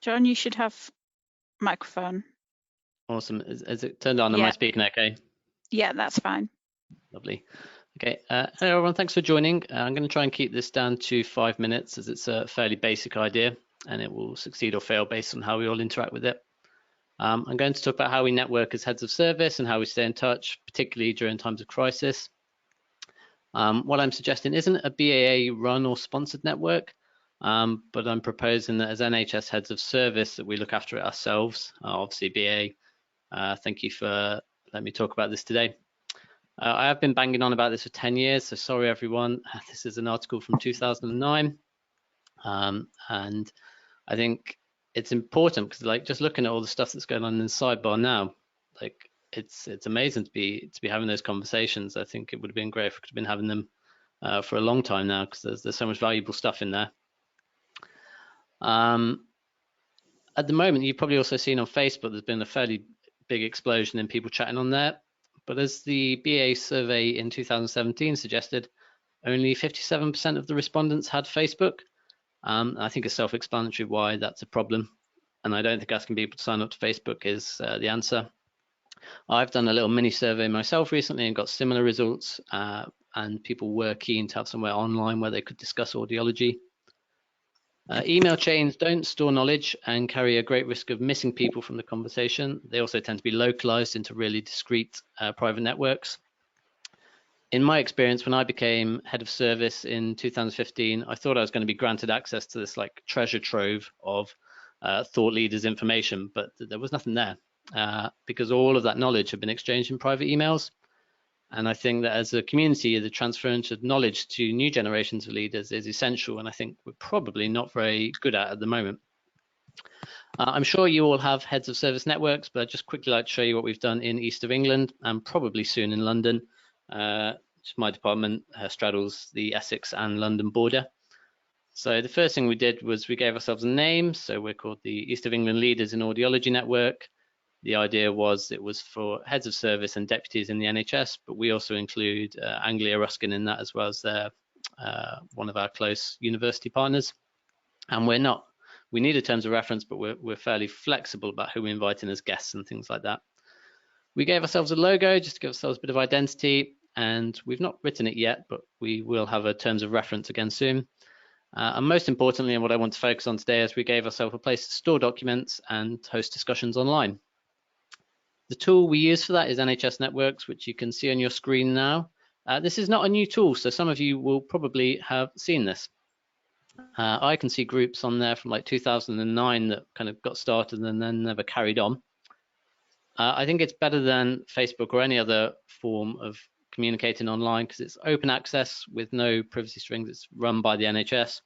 John, you should have microphone. Awesome. Is it turned on? Am Yeah. I speaking okay? Yeah, that's fine. Lovely. Okay. Hello, everyone. Thanks for joining. I'm going to try and keep this down to 5 minutes as it's a fairly basic idea and it will succeed or fail based on how we all interact with it. I'm going to talk about how we network as heads of service and how we stay in touch, particularly during times of crisis. What I'm suggesting isn't a BAA run or sponsored network, but I'm proposing that as NHS heads of service that we look after it ourselves. Obviously BAA, thank you for letting me talk about this today. I have been banging on about this for 10 years, so sorry everyone. This is an article from 2009, and I think it's important because, like, just looking at all the stuff that's going on in the sidebar now, like it's amazing to be having those conversations. I think it would have been great if we could have been having them for a long time now, because there's so much valuable stuff in there. At the moment, you've probably also seen on Facebook there's been a fairly big explosion in people chatting on there. But as the BA survey in 2017 suggested, only 57% of the respondents had Facebook. I think it's self-explanatory why that's a problem. And I don't think asking people to sign up to Facebook is the answer. I've done a little mini survey myself recently and got similar results. And people were keen to have somewhere online where they could discuss audiology. Email chains don't store knowledge and carry a great risk of missing people from the conversation. They also tend to be localized into really discrete private networks. In my experience, when I became head of service in 2015, I thought I was going to be granted access to this like treasure trove of thought leaders' information, but there was nothing there because all of that knowledge had been exchanged in private emails. And I think that as a community, the transference of knowledge to new generations of leaders is essential, and I think we're probably not very good at the moment. I'm sure you all have heads of service networks, but I'd just quickly like to show you what we've done in East of England and probably soon in London. My department straddles the Essex and London border. So the first thing we did was we gave ourselves a name. So we're called the East of England Leaders in Audiology Network. The idea was it was for heads of service and deputies in the NHS, but we also include Anglia Ruskin in that, as well as one of our close university partners. And we need a terms of reference, but we're fairly flexible about who we invite in as guests and things like that. We gave ourselves a logo just to give ourselves a bit of identity, and we've not written it yet, but we will have a terms of reference again soon. And most importantly, and what I want to focus on today, is we gave ourselves a place to store documents and host discussions online. The tool we use for that is NHS Networks, which you can see on your screen now. This is not a new tool, so some of you will probably have seen this. I can see groups on there from like 2009 that kind of got started and then never carried on. I think it's better than Facebook or any other form of communicating online because it's open access with no privacy strings. It's run by the NHS.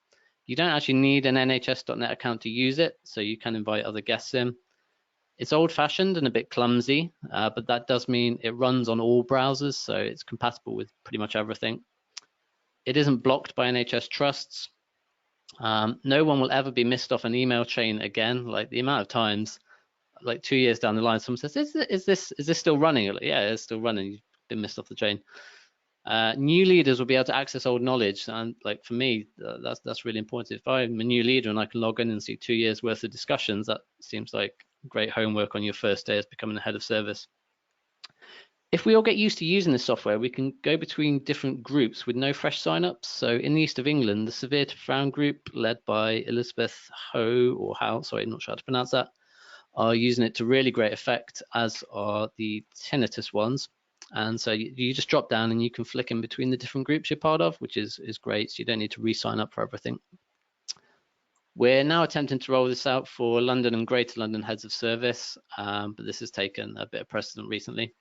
You don't actually need an nhs.net account to use it, so you can invite other guests in. It's old-fashioned and a bit clumsy, but that does mean it runs on all browsers, so it's compatible with pretty much everything. It isn't blocked by NHS trusts. No one will ever be missed off an email chain again. Like the amount of times, like 2 years down the line, someone says, "Is this still running?" Like, yeah, it's still running. You've been missed off the chain. New leaders will be able to access old knowledge, and like for me, that's really important. If I'm a new leader and I can log in and see 2 years worth of discussions, that seems like great homework on your first day as becoming a head of service. If we all get used to using this software, we can go between different groups with no fresh sign-ups. So in the East of England, the Severe to Profound group, led by Elizabeth Howe, sorry, not sure how to pronounce that, are using it to really great effect, as are the tinnitus ones. And so you just drop down and you can flick in between the different groups you're part of, which is great. So you don't need to re-sign up for everything. We're now attempting to roll this out for London and Greater London heads of service, but this has taken a bit of precedent recently.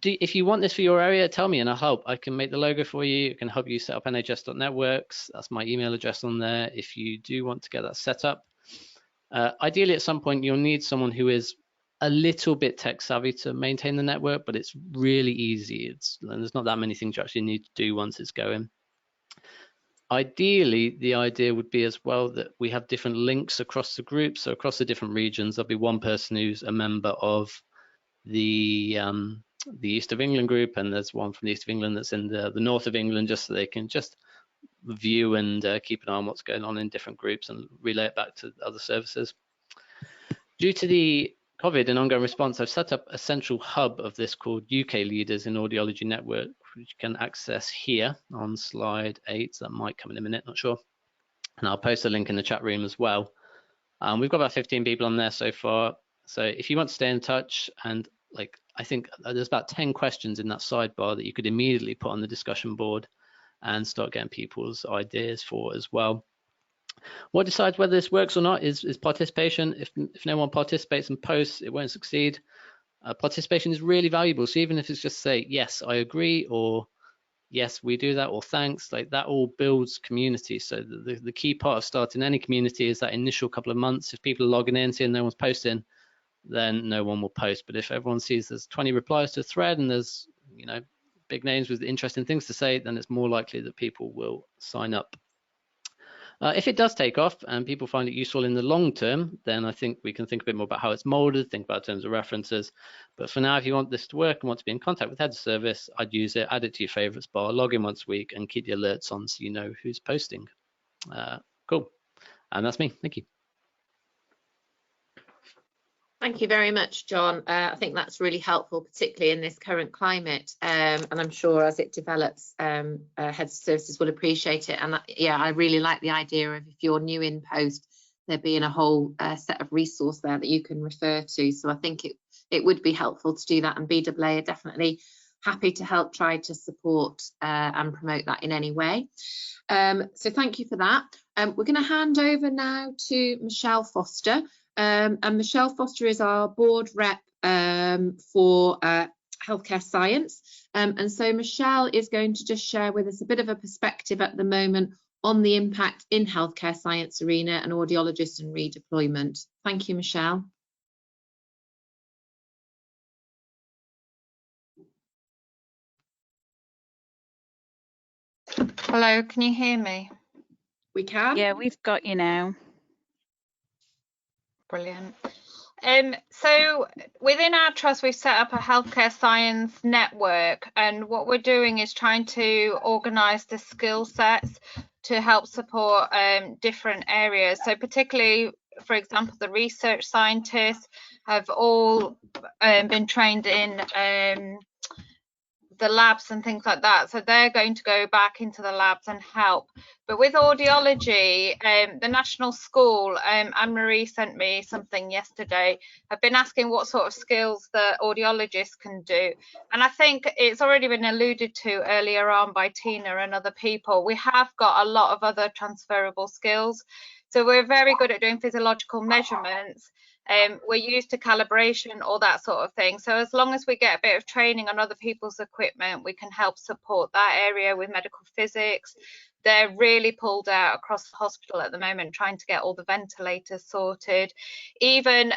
If you want this for your area, tell me and I'll help. I can make the logo for you. I can help you set up nhs.networks. That's my email address on there if you do want to get that set up. Ideally, at some point, you'll need someone who is a little bit tech savvy to maintain the network, but it's really easy. There's not that many things you actually need to do once it's going. Ideally, the idea would be as well that we have different links across the group. So across the different regions, there'll be one person who's a member of the East of England group, and there's one from the East of England that's in the North of England, just so they can just view and keep an eye on what's going on in different groups and relay it back to other services. Due to the COVID and ongoing response, I've set up a central hub of this called UK Leaders in Audiology Network, which you can access here on slide 8. So that might come in a minute, not sure. And I'll post a link in the chat room as well. We've got about 15 people on there so far. So if you want to stay in touch, and like I think there's about 10 questions in that sidebar that you could immediately put on the discussion board and start getting people's ideas for as well. What decides whether this works or not is participation. If no one participates and posts, it won't succeed. Participation is really valuable. So even if it's just say, yes, I agree, or yes, we do that, or thanks, like that all builds community. So the key part of starting any community is that initial couple of months. If people are logging in, seeing no one's posting, then no one will post. But if everyone sees there's 20 replies to a thread and there's, you know, big names with interesting things to say, then it's more likely that people will sign up. If it does take off and people find it useful in the long term, then I think we can think a bit more about how it's molded, think about terms of references. But for now, if you want this to work and want to be in contact with heads of service, I'd use it, add it to your favorites bar, log in once a week and keep the alerts on so you know who's posting. Cool. And that's me. Thank you. Thank you very much, John. I think that's really helpful, particularly in this current climate. And I'm sure as it develops, heads of services will appreciate it. And yeah, I really like the idea of if you're new in post, there being a whole set of resource there that you can refer to. So I think it would be helpful to do that. And BAA are definitely happy to help try to support and promote that in any way. So thank you for that. We're going to hand over now to Michelle Foster. And Michelle Foster is our board rep for healthcare science. And so Michelle is going to just share with us a bit of a perspective at the moment on the impact in healthcare science arena and audiologist and redeployment. Thank you, Michelle. Hello, can you hear me? We can. Yeah, we've got you now. Brilliant. So within our trust, we've set up a healthcare science network, and what we're doing is trying to organise the skill sets to help support different areas. So particularly, for example, the research scientists have all been trained in the labs and things like that, so they're going to go back into the labs and help. But with audiology, the national school, Anne-Marie sent me something yesterday, have been asking what sort of skills the audiologists can do, and I think it's already been alluded to earlier on by Tina and other people. We have got a lot of other transferable skills, so we're very good at doing physiological measurements. We're used to calibration, all that sort of thing. So as long as we get a bit of training on other people's equipment, we can help support that area with medical physics. They're really pulled out across the hospital at the moment, trying to get all the ventilators sorted. Even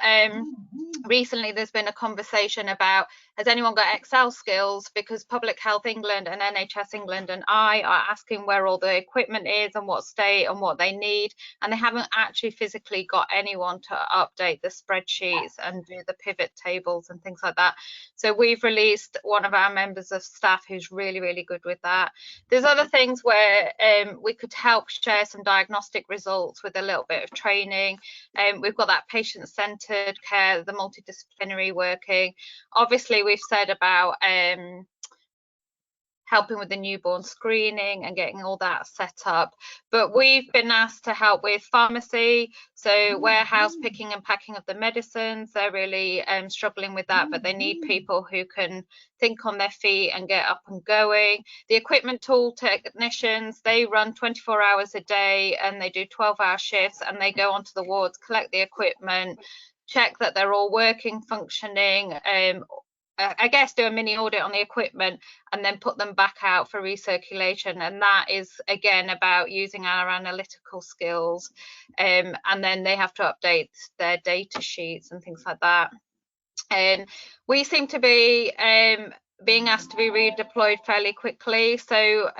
recently, there's been a conversation about, has anyone got Excel skills? Because Public Health England and NHS England and I are asking where all the equipment is and what state and what they need. And they haven't actually physically got anyone to update the spreadsheets and do the pivot tables and things like that. So we've released one of our members of staff who's really, really good with that. There's other things where we could help share some diagnostic results with a little bit of training. We've got that patient-centered care, the multidisciplinary working. Obviously, we've said about helping with the newborn screening and getting all that set up, but we've been asked to help with pharmacy, so warehouse picking and packing of the medicines. They're really struggling with that, but they need people who can think on their feet and get up and going. The equipment tool technicians, they run 24 hours a day and they do 12-hour shifts, and they go onto the wards, collect the equipment, check that they're all working, functioning, I guess do a mini audit on the equipment and then put them back out for recirculation. And that is again about using our analytical skills, and then they have to update their data sheets and things like that. And we seem to be being asked to be redeployed fairly quickly, so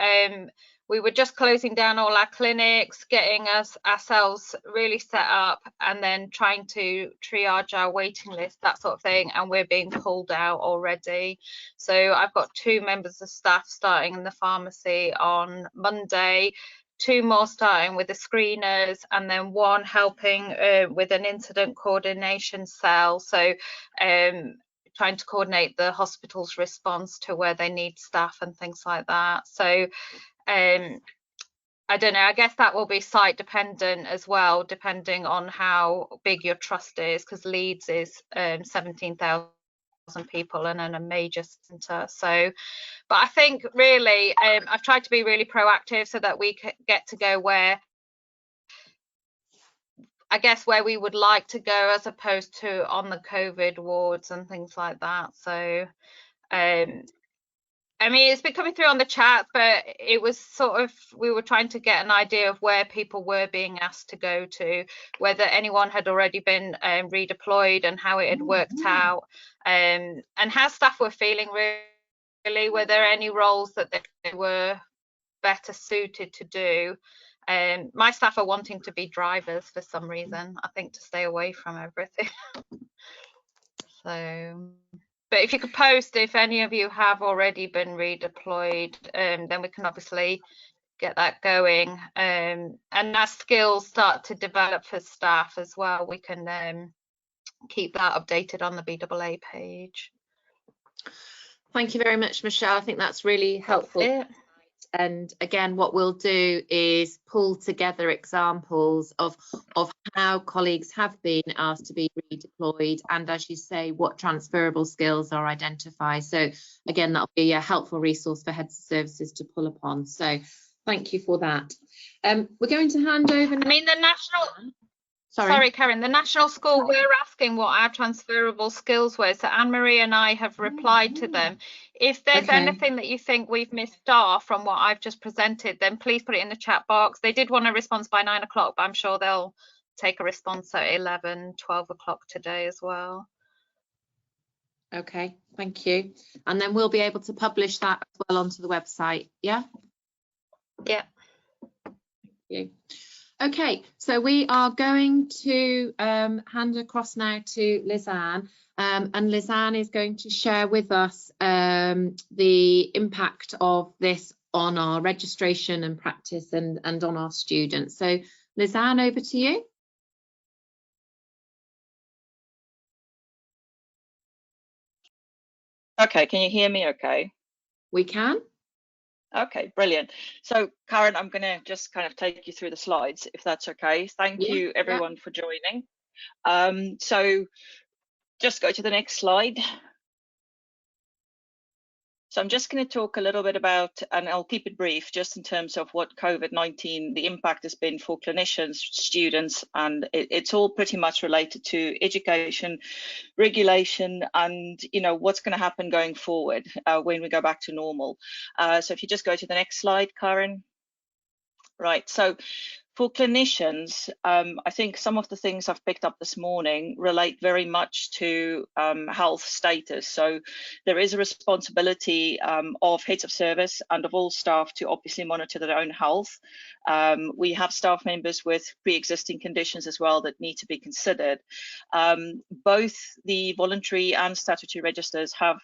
we were just closing down all our clinics, getting ourselves really set up, and then trying to triage our waiting list, that sort of thing, and we're being pulled out already. So I've got 2 members of staff starting in the pharmacy on Monday, 2 more starting with the screeners, and then 1 helping with an incident coordination cell. So trying to coordinate the hospital's response to where they need staff and things like that. So I don't know, I guess that will be site dependent as well, depending on how big your trust is, because Leeds is 17,000 people and in a major centre. So, but I think really I've tried to be really proactive so that we get to go where, I guess, where we would like to go, as opposed to on the COVID wards and things like that. So I mean, it's been coming through on the chat, but it was sort of, we were trying to get an idea of where people were being asked to go to, whether anyone had already been redeployed and how it had worked out, and how staff were feeling really. Were there any roles that they were better suited to do? My staff are wanting to be drivers for some reason, I think, to stay away from everything. So... But if you could post if any of you have already been redeployed, then we can obviously get that going. And as skills start to develop for staff as well, we can keep that updated on the BAA page. Thank you very much, Michelle. I think that's really helpful. And again, what we'll do is pull together examples of how colleagues have been asked to be redeployed, and as you say, what transferable skills are identified. So again, that'll be a helpful resource for heads of services to pull upon. So thank you for that. We're going to hand over. I mean, the national Sorry, Karen, the national school, we're asking what our transferable skills were. So Anne-Marie and I have replied to them. If there's anything that you think we've missed off from what I've just presented, then please put it in the chat box. They did want a response by 9 o'clock, but I'm sure they'll take a response at 11, 12 o'clock today as well. Okay, thank you. And then we'll be able to publish that as well onto the website. Yeah? Yeah. Thank you. Okay, so we are going to hand across now to Lizanne, and Lizanne is going to share with us the impact of this on our registration and practice and on our students. So Lizanne, over to you. Okay, can you hear me okay? We can. Okay, brilliant. So Karen, I'm going to just kind of take you through the slides, if that's okay. Thank you everyone for joining. So just go to the next slide. So I'm just going to talk a little bit about, and I'll keep it brief, just in terms of what COVID-19, the impact has been for clinicians, students, and it's all pretty much related to education, regulation, and what's going to happen going forward when we go back to normal. So if you just go to the next slide, Karen. Right, so for clinicians, I think some of the things I've picked up this morning relate very much to health status. So there is a responsibility of heads of service and of all staff to obviously monitor their own health. We have staff members with pre-existing conditions as well that need to be considered. Both the voluntary and statutory registers have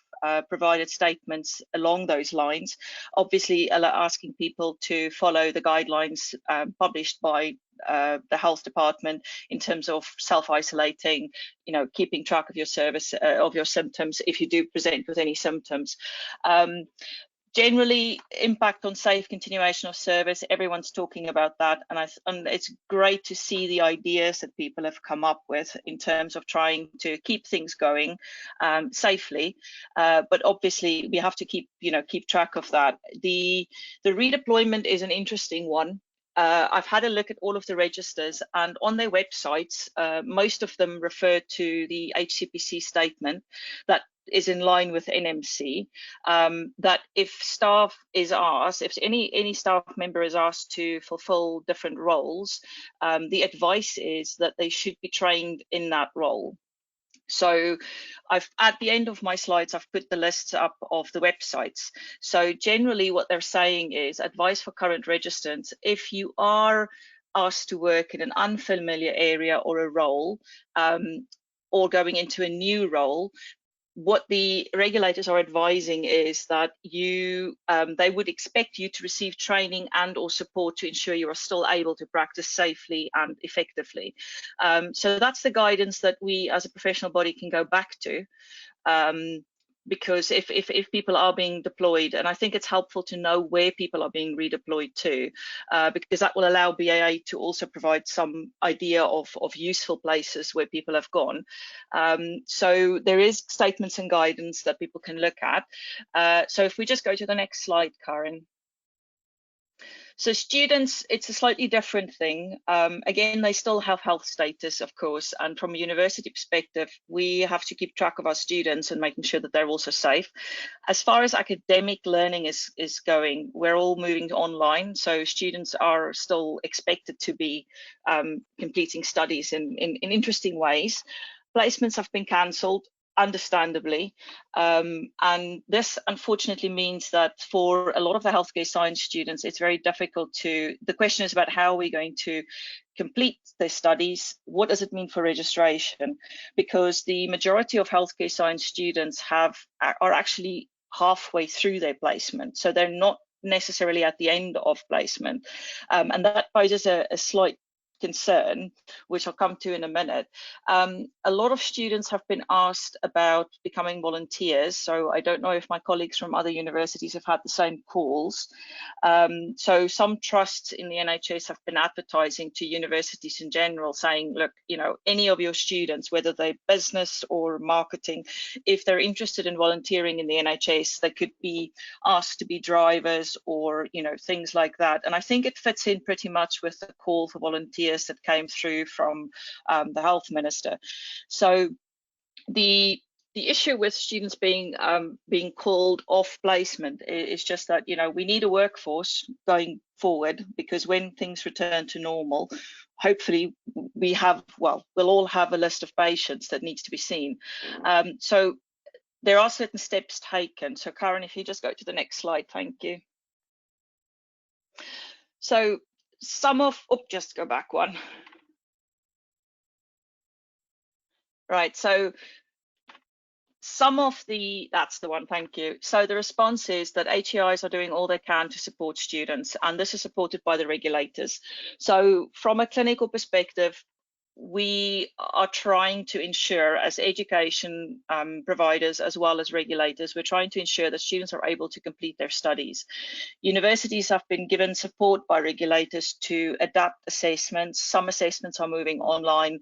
provided statements along those lines, obviously asking people to follow the guidelines published by the health department in terms of self-isolating, keeping track of your service of your symptoms if you do present with any symptoms. Generally, impact on safe continuation of service, everyone's talking about that, and it's great to see the ideas that people have come up with in terms of trying to keep things going safely, but obviously we have to keep track of that. The redeployment is an interesting one. I've had a look at all of the registers, and on their websites, most of them refer to the HCPC statement that is in line with NMC, that if staff is asked, if any staff member is asked to fulfill different roles, the advice is that they should be trained in that role. So at the end of my slides, I've put the lists up of the websites. So generally what they're saying is advice for current registrants: if you are asked to work in an unfamiliar area or a role, or going into a new role, what the regulators are advising is that they would expect you to receive training and or support to ensure you are still able to practice safely and effectively. So that's the guidance that we as a professional body can go back to. Because if people are being deployed, and I think it's helpful to know where people are being redeployed to, because that will allow BAA to also provide some idea of useful places where people have gone. So there is statements and guidance that people can look at. So if we just go to the next slide, Karen. So students, it's a slightly different thing. Again, they still have health status, of course, and from a university perspective, we have to keep track of our students and making sure that they're also safe. As far as academic learning is going, we're all moving online, so students are still expected to be completing studies in interesting ways. Placements have been cancelled, understandably, and this unfortunately means that for a lot of the healthcare science students, it's very difficult the question is about how are we going to complete their studies, what does it mean for registration, because the majority of healthcare science students are actually halfway through their placement, so they're not necessarily at the end of placement, and that poses a slight concern, which I'll come to in a minute. A lot of students have been asked about becoming volunteers, so I don't know if my colleagues from other universities have had the same calls. So some trusts in the NHS have been advertising to universities in general, saying, look, any of your students, whether they're business or marketing, if they're interested in volunteering in the NHS, they could be asked to be drivers or things like that. And I think it fits in pretty much with the call for volunteers ideas that came through from the health minister. So the issue with students being called off placement is just that, you know, we need a workforce going forward, because when things return to normal, hopefully we'll all have a list of patients that needs to be seen. So there are certain steps taken. So Karen, if you just go to the next slide, thank you. So just go back one. Right, so that's the one, thank you. So the response is that HEIs are doing all they can to support students, and this is supported by the regulators. So from a clinical perspective, we are trying to ensure, as education providers as well as regulators, we're trying to ensure that students are able to complete their studies. Universities have been given support by regulators to adapt assessments. Some assessments are moving online,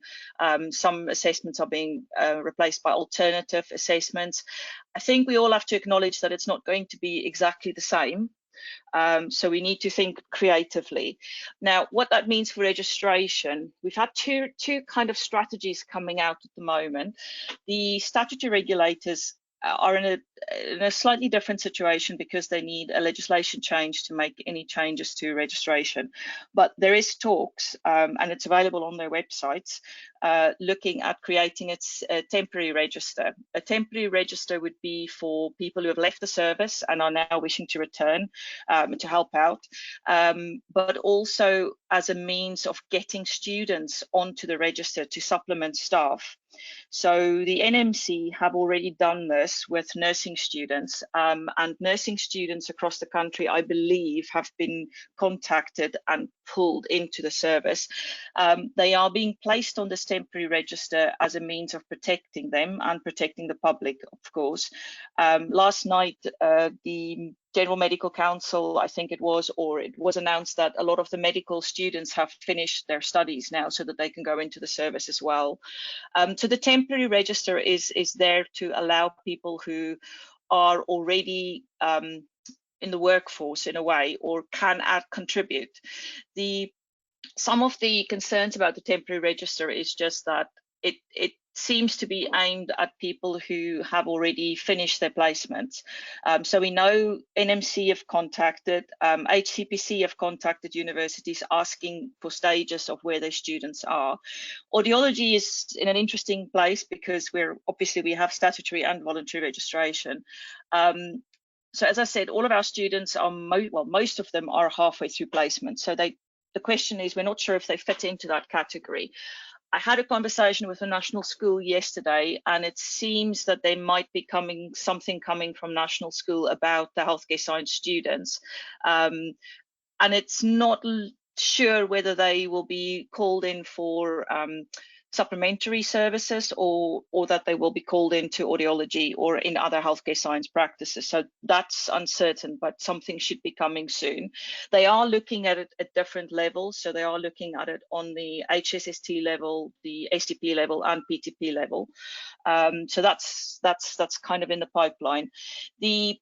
some assessments are being replaced by alternative assessments. I think we all have to acknowledge that it's not going to be exactly the same. So we need to think creatively. Now, what that means for registration, we've had two kind of strategies coming out at the moment. The statutory regulators are in a slightly different situation because they need a legislation change to make any changes to registration. But there is talks, and it's available on their websites, looking at creating a temporary register. A temporary register would be for people who have left the service and are now wishing to return to help out, but also as a means of getting students onto the register to supplement staff. So the NMC have already done this with nursing students, and nursing students across the country, I believe, have been contacted and pulled into the service. They are being placed on this temporary register as a means of protecting them and protecting the public, of course. Last night, the General Medical Council, I think it was announced that a lot of the medical students have finished their studies now so that they can go into the service as well. So the temporary register is there to allow people who are already in the workforce in a way, or can contribute. Some of the concerns about the temporary register is just that it seems to be aimed at people who have already finished their placements. So we know NMC have contacted, HCPC have contacted universities asking for stages of where their students are. Audiology is in an interesting place because we have statutory and voluntary registration. So as I said, all of our students are, most of them are halfway through placement. So the question is, we're not sure if they fit into that category. I had a conversation with a national school yesterday, and it seems that there might be something coming from national school about the healthcare science students. And it's not sure whether they will be called in for supplementary services or that they will be called into audiology or in other healthcare science practices. So that's uncertain, but something should be coming soon. They are looking at it at different levels. So they are looking at it on the HSST level, the STP level and PTP level. So that's kind of in the pipeline. The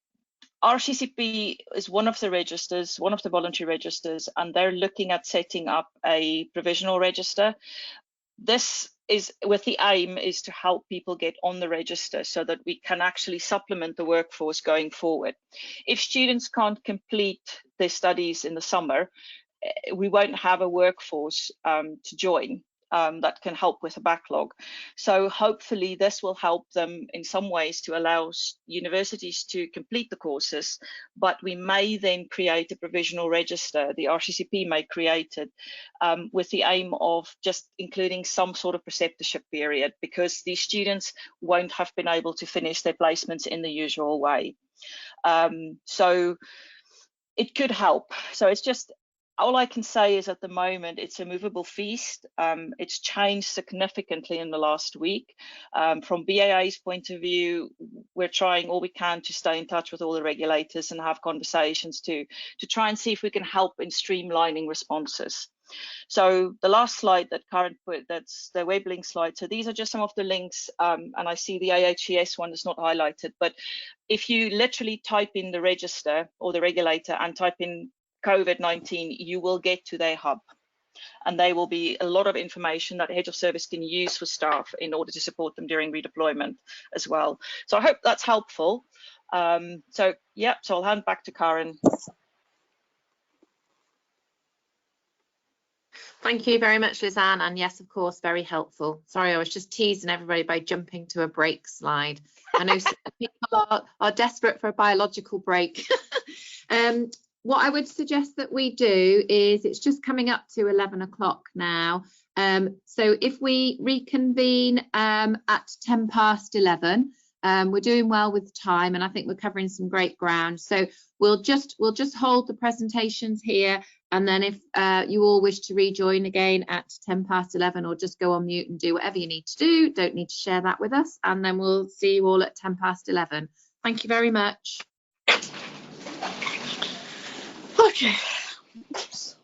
RCCP is one of the registers, one of the voluntary registers, and they're looking at setting up a provisional register. This is with the aim is to help people get on the register so that we can actually supplement the workforce going forward. If students can't complete their studies in the summer, we won't have a workforce to join that can help with a backlog. So hopefully this will help them in some ways to allow universities to complete the courses, but we may then create a provisional register, the RCCP may create it, with the aim of just including some sort of preceptorship period, because these students won't have been able to finish their placements in the usual way. So it could help. So it's just, all I can say is at the moment, it's a movable feast. It's changed significantly in the last week. From BAA's point of view, we're trying all we can to stay in touch with all the regulators and have conversations to try and see if we can help in streamlining responses. So the last slide that Karen put, that's the web link slide. So these are just some of the links, and I see the AHES one is not highlighted, but if you literally type in the register or the regulator and type in COVID-19, you will get to their hub. and they will be a lot of information that head of service can use for staff in order to support them during redeployment as well. So I hope that's helpful. So I'll hand back to Karen. Thank you very much, Lizanne, and yes, of course, very helpful. Sorry, I was just teasing everybody by jumping to a break slide. I know people are desperate for a biological break. What I would suggest that we do is, it's just coming up to 11 o'clock now. So if we reconvene at 10 past 11, we're doing well with time, and I think we're covering some great ground. So we'll just hold the presentations here, and then if you all wish to rejoin again at 10 past 11, or just go on mute and do whatever you need to do, don't need to share that with us, and then we'll see you all at 10 past 11. Thank you very much. Okay. Oops.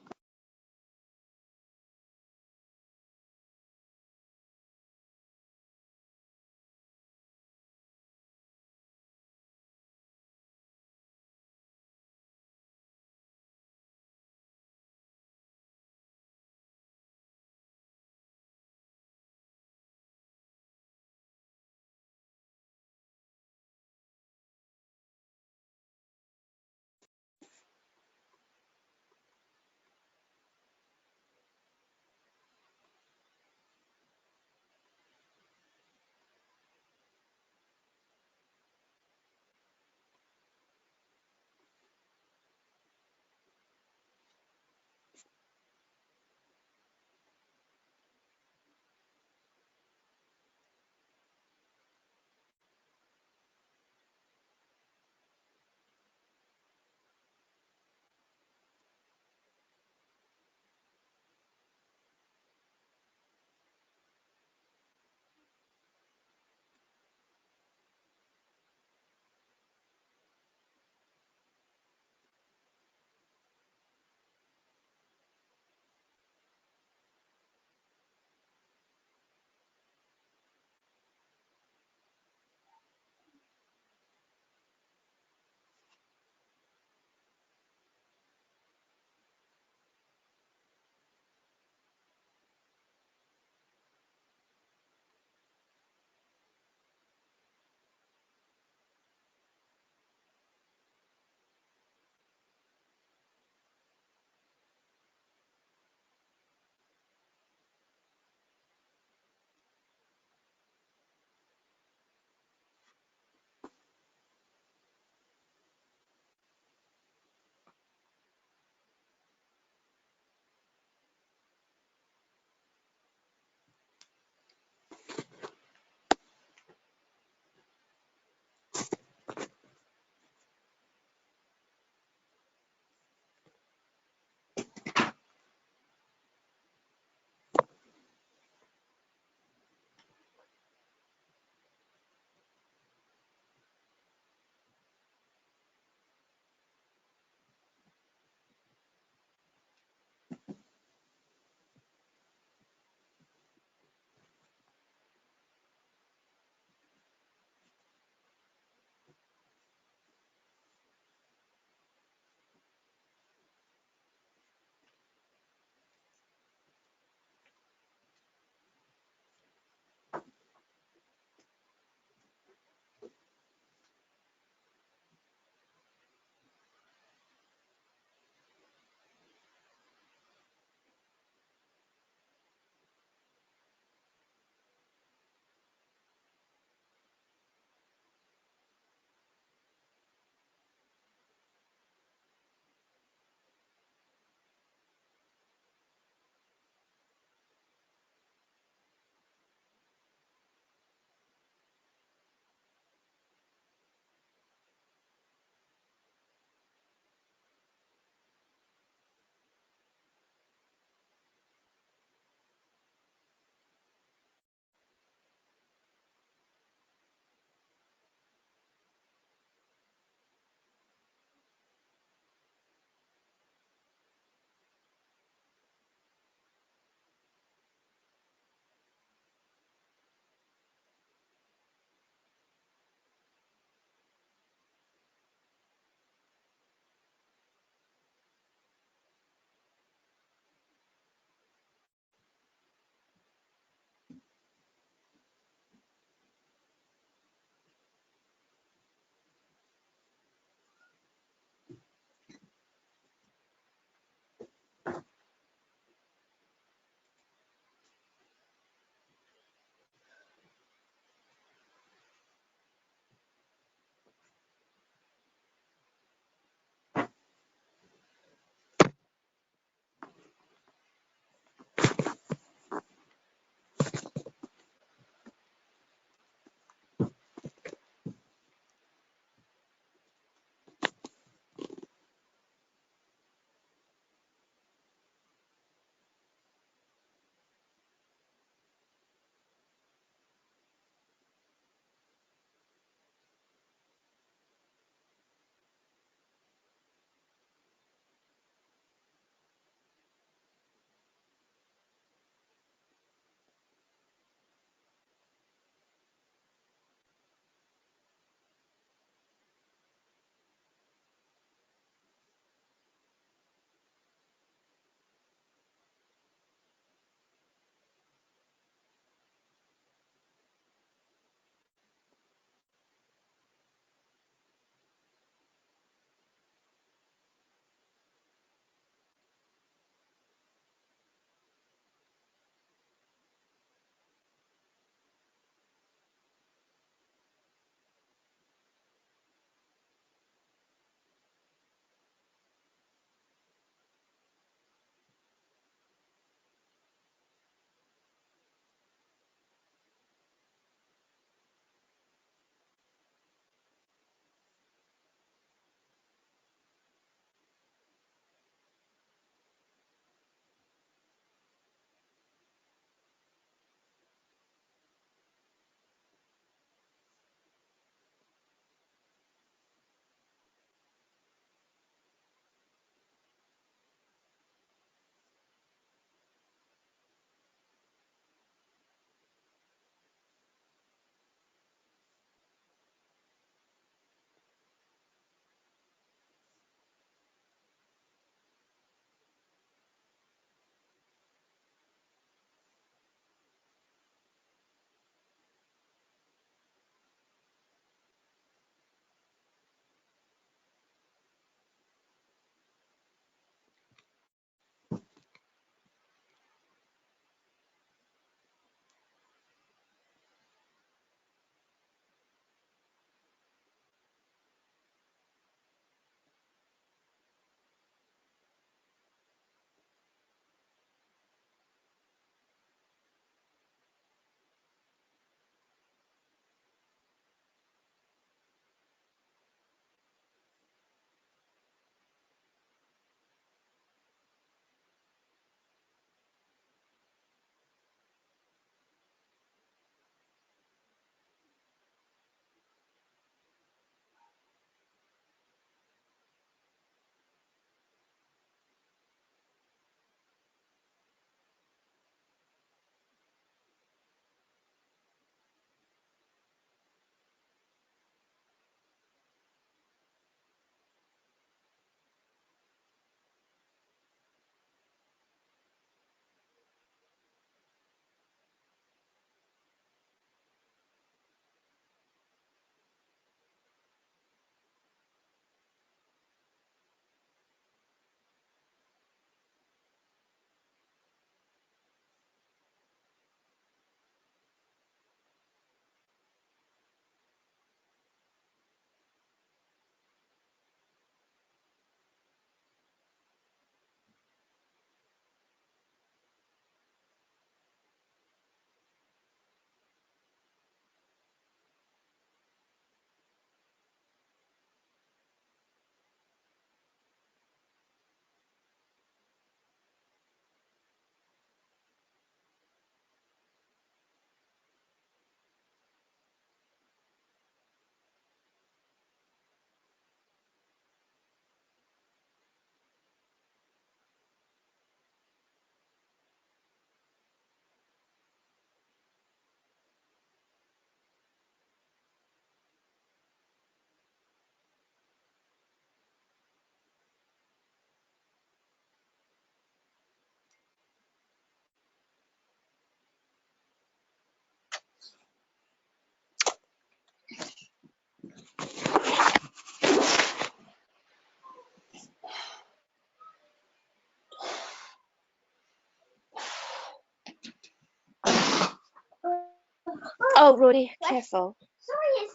Oh, Roddy, careful. Sorry,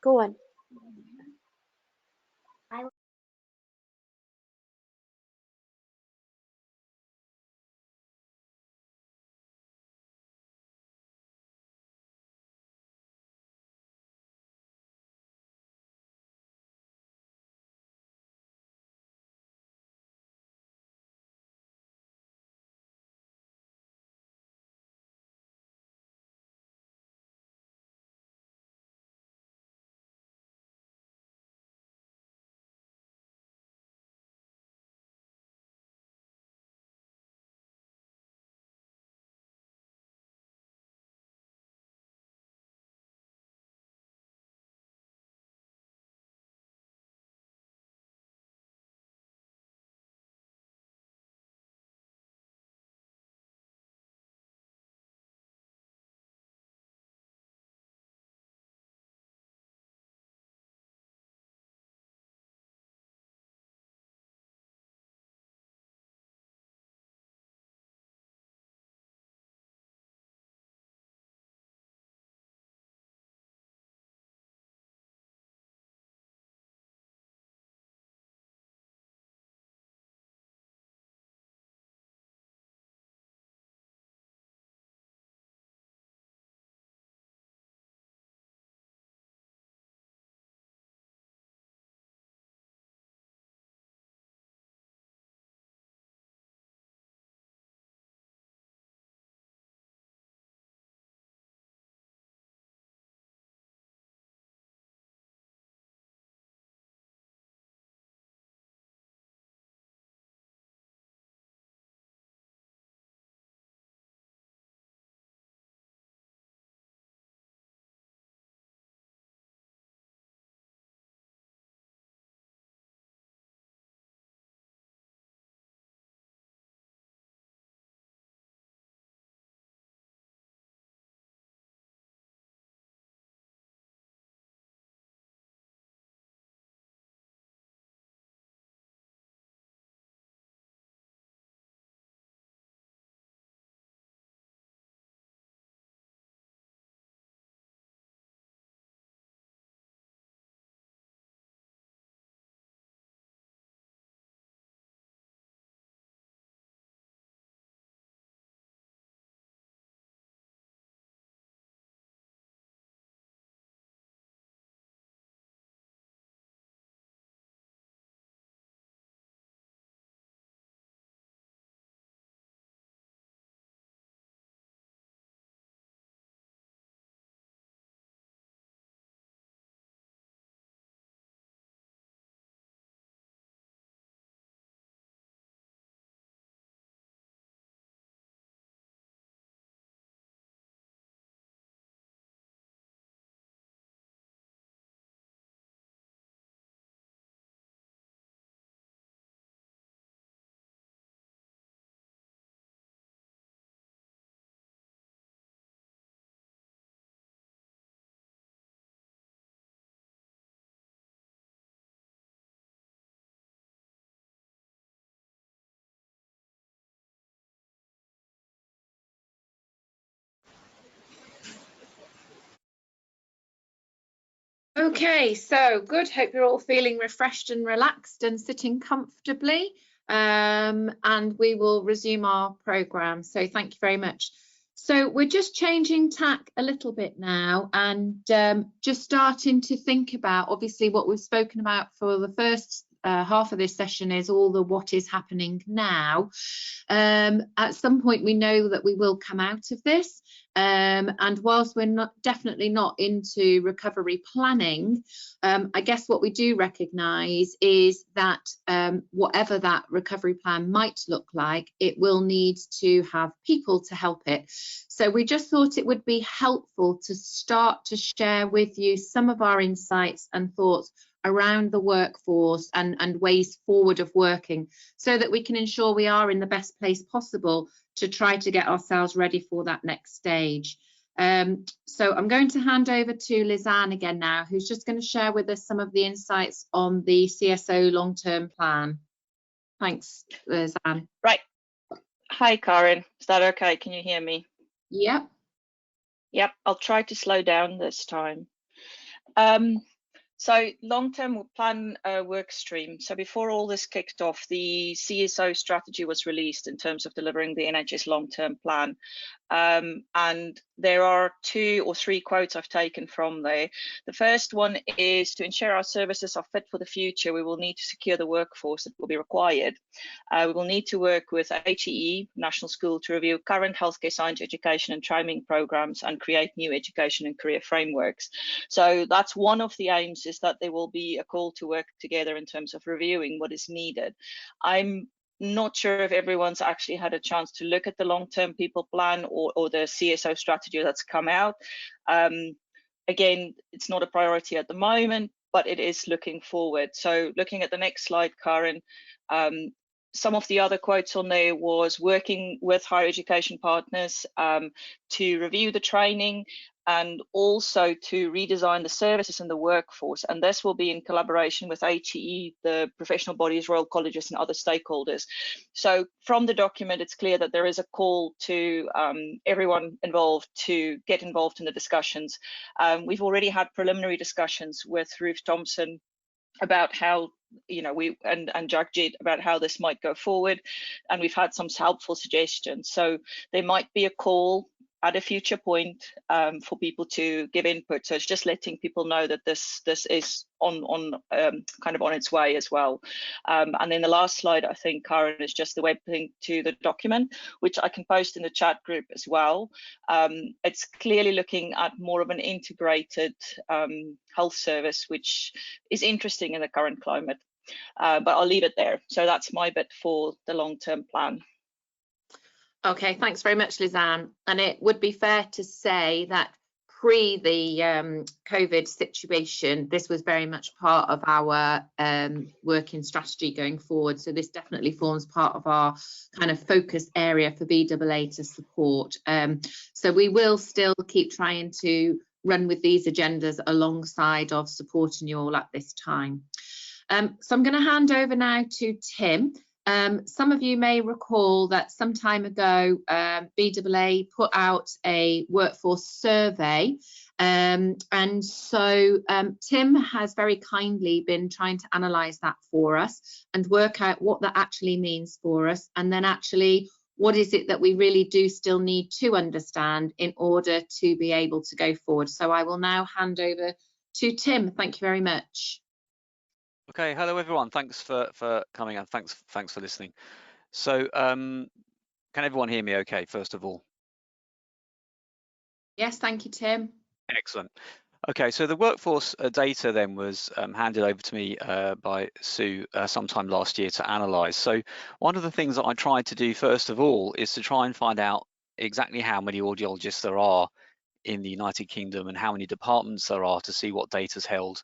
go on. Okay, so good. Hope you're all feeling refreshed and relaxed and sitting comfortably. And we will resume our programme. So thank you very much. So we're just changing tack a little bit now and just starting to think about, obviously, what we've spoken about for the first half of this session is all the what is happening now. At some point, we know that we will come out of this. And whilst we're definitely not into recovery planning, I guess what we do recognise is that whatever that recovery plan might look like, it will need to have people to help it. So we just thought it would be helpful to start to share with you some of our insights and thoughts around the workforce and ways forward of working, so that we can ensure we are in the best place possible to try to get ourselves ready for that next stage. So I'm going to hand over to Liza again now, who's just going to share with us some of the insights on the CSO long-term plan. Thanks, Liza. Right. Hi, Karen. Is that okay? Can you hear me? Yep. Yep, I'll try to slow down this time. So long-term plan work stream. So before all this kicked off, the CSO strategy was released in terms of delivering the NHS long-term plan. And there are 2 or 3 quotes I've taken from there. The first one is, to ensure our services are fit for the future, we will need to secure the workforce that will be required. We will need to work with HEE, National School, to review current healthcare science education and training programs and create new education and career frameworks. So that's one of the aims, is that there will be a call to work together in terms of reviewing what is needed. I'm not sure if everyone's actually had a chance to look at the long-term people plan or the CSO strategy that's come out. Again, it's not a priority at the moment, but it is looking forward. So looking at the next slide, Karen, some of the other quotes on there was working with higher education partners to review the training and also to redesign the services and the workforce. And this will be in collaboration with HEE, the professional bodies, Royal Colleges and other stakeholders. So from the document, it's clear that there is a call to everyone involved to get involved in the discussions. We've already had preliminary discussions with Ruth Thompson about how, you know, we and Jagjit about how this might go forward, and we've had some helpful suggestions. So there might be a call at a future point for people to give input. So it's just letting people know that this is on kind of on its way as well. And then the last slide, I think, Karen, is just the web link to the document, which I can post in the chat group as well. It's clearly looking at more of an integrated health service, which is interesting in the current climate. But I'll leave it there. So that's my bit for the long-term plan. Okay, thanks very much, Lizanne. And it would be fair to say that pre the COVID situation, this was very much part of our working strategy going forward. So this definitely forms part of our kind of focus area for BAA to support. So we will still keep trying to run with these agendas alongside of supporting you all at this time. So I'm going to hand over now to Tim. Some of you may recall that some time ago, BAA put out a workforce survey. And so Tim has very kindly been trying to analyse that for us and work out what that actually means for us. And then actually, what is it that we really do still need to understand in order to be able to go forward. So I will now hand over to Tim. Thank you very much. Okay, hello everyone. Thanks for coming and thanks for listening. So can everyone hear me okay, first of all? Yes, thank you, Tim. Excellent. Okay, so the workforce data then was handed over to me by Sue sometime last year to analyse. So one of the things that I tried to do first of all is to try and find out exactly how many audiologists there are in the United Kingdom and how many departments there are, to see what data's held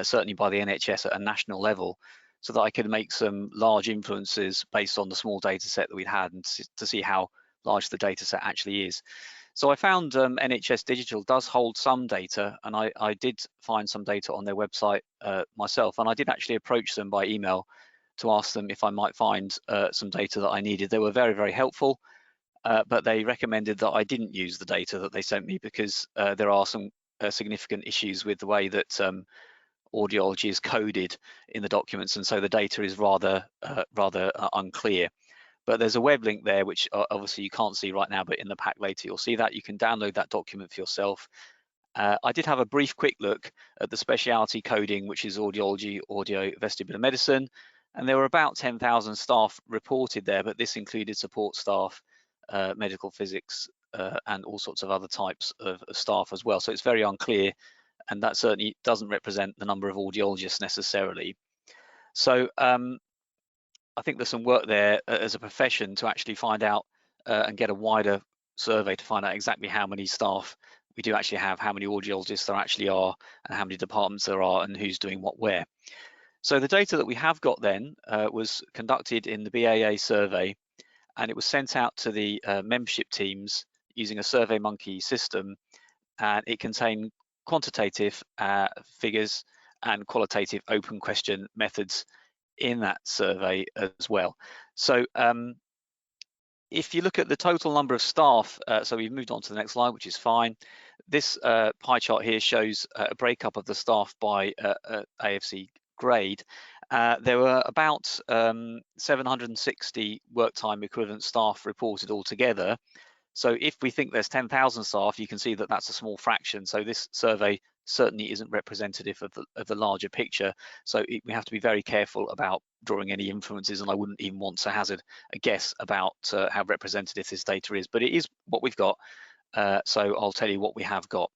certainly by the NHS at a national level, so that I could make some large influences based on the small data set that we'd had, and to see how large the data set actually is. So I found NHS Digital does hold some data, and I did find some data on their website myself, and I did actually approach them by email to ask them if I might find some data that I needed. They were very, very helpful, but they recommended that I didn't use the data that they sent me, because there are some significant issues with the way that audiology is coded in the documents, and so the data is rather unclear. But there's a web link there, which obviously you can't see right now, but in the pack later you'll see that. You can download that document for yourself. I did have a brief quick look at the specialty coding, which is audiology, audio, vestibular medicine, and there were about 10,000 staff reported there, but this included support staff, medical physics, and all sorts of other types of staff as well. So it's very unclear, and that certainly doesn't represent the number of audiologists necessarily. So I think there's some work there as a profession to actually find out and get a wider survey to find out exactly how many staff we do actually have, how many audiologists there actually are, and how many departments there are, and who's doing what where. So the data that we have got then was conducted in the BAA survey, and it was sent out to the membership teams using a SurveyMonkey system, and it contained quantitative figures and qualitative open question methods in that survey as well. So if you look at the total number of staff, so we've moved on to the next slide, which is fine. this pie chart here shows a breakup of the staff by AFC grade. There were about 760 work time equivalent staff reported altogether. So if we think there's 10,000 staff, you can see that that's a small fraction. So this survey certainly isn't representative of the larger picture. So we have to be very careful about drawing any inferences, and I wouldn't even want to hazard a guess about how representative this data is, but it is what we've got. So I'll tell you what we have got.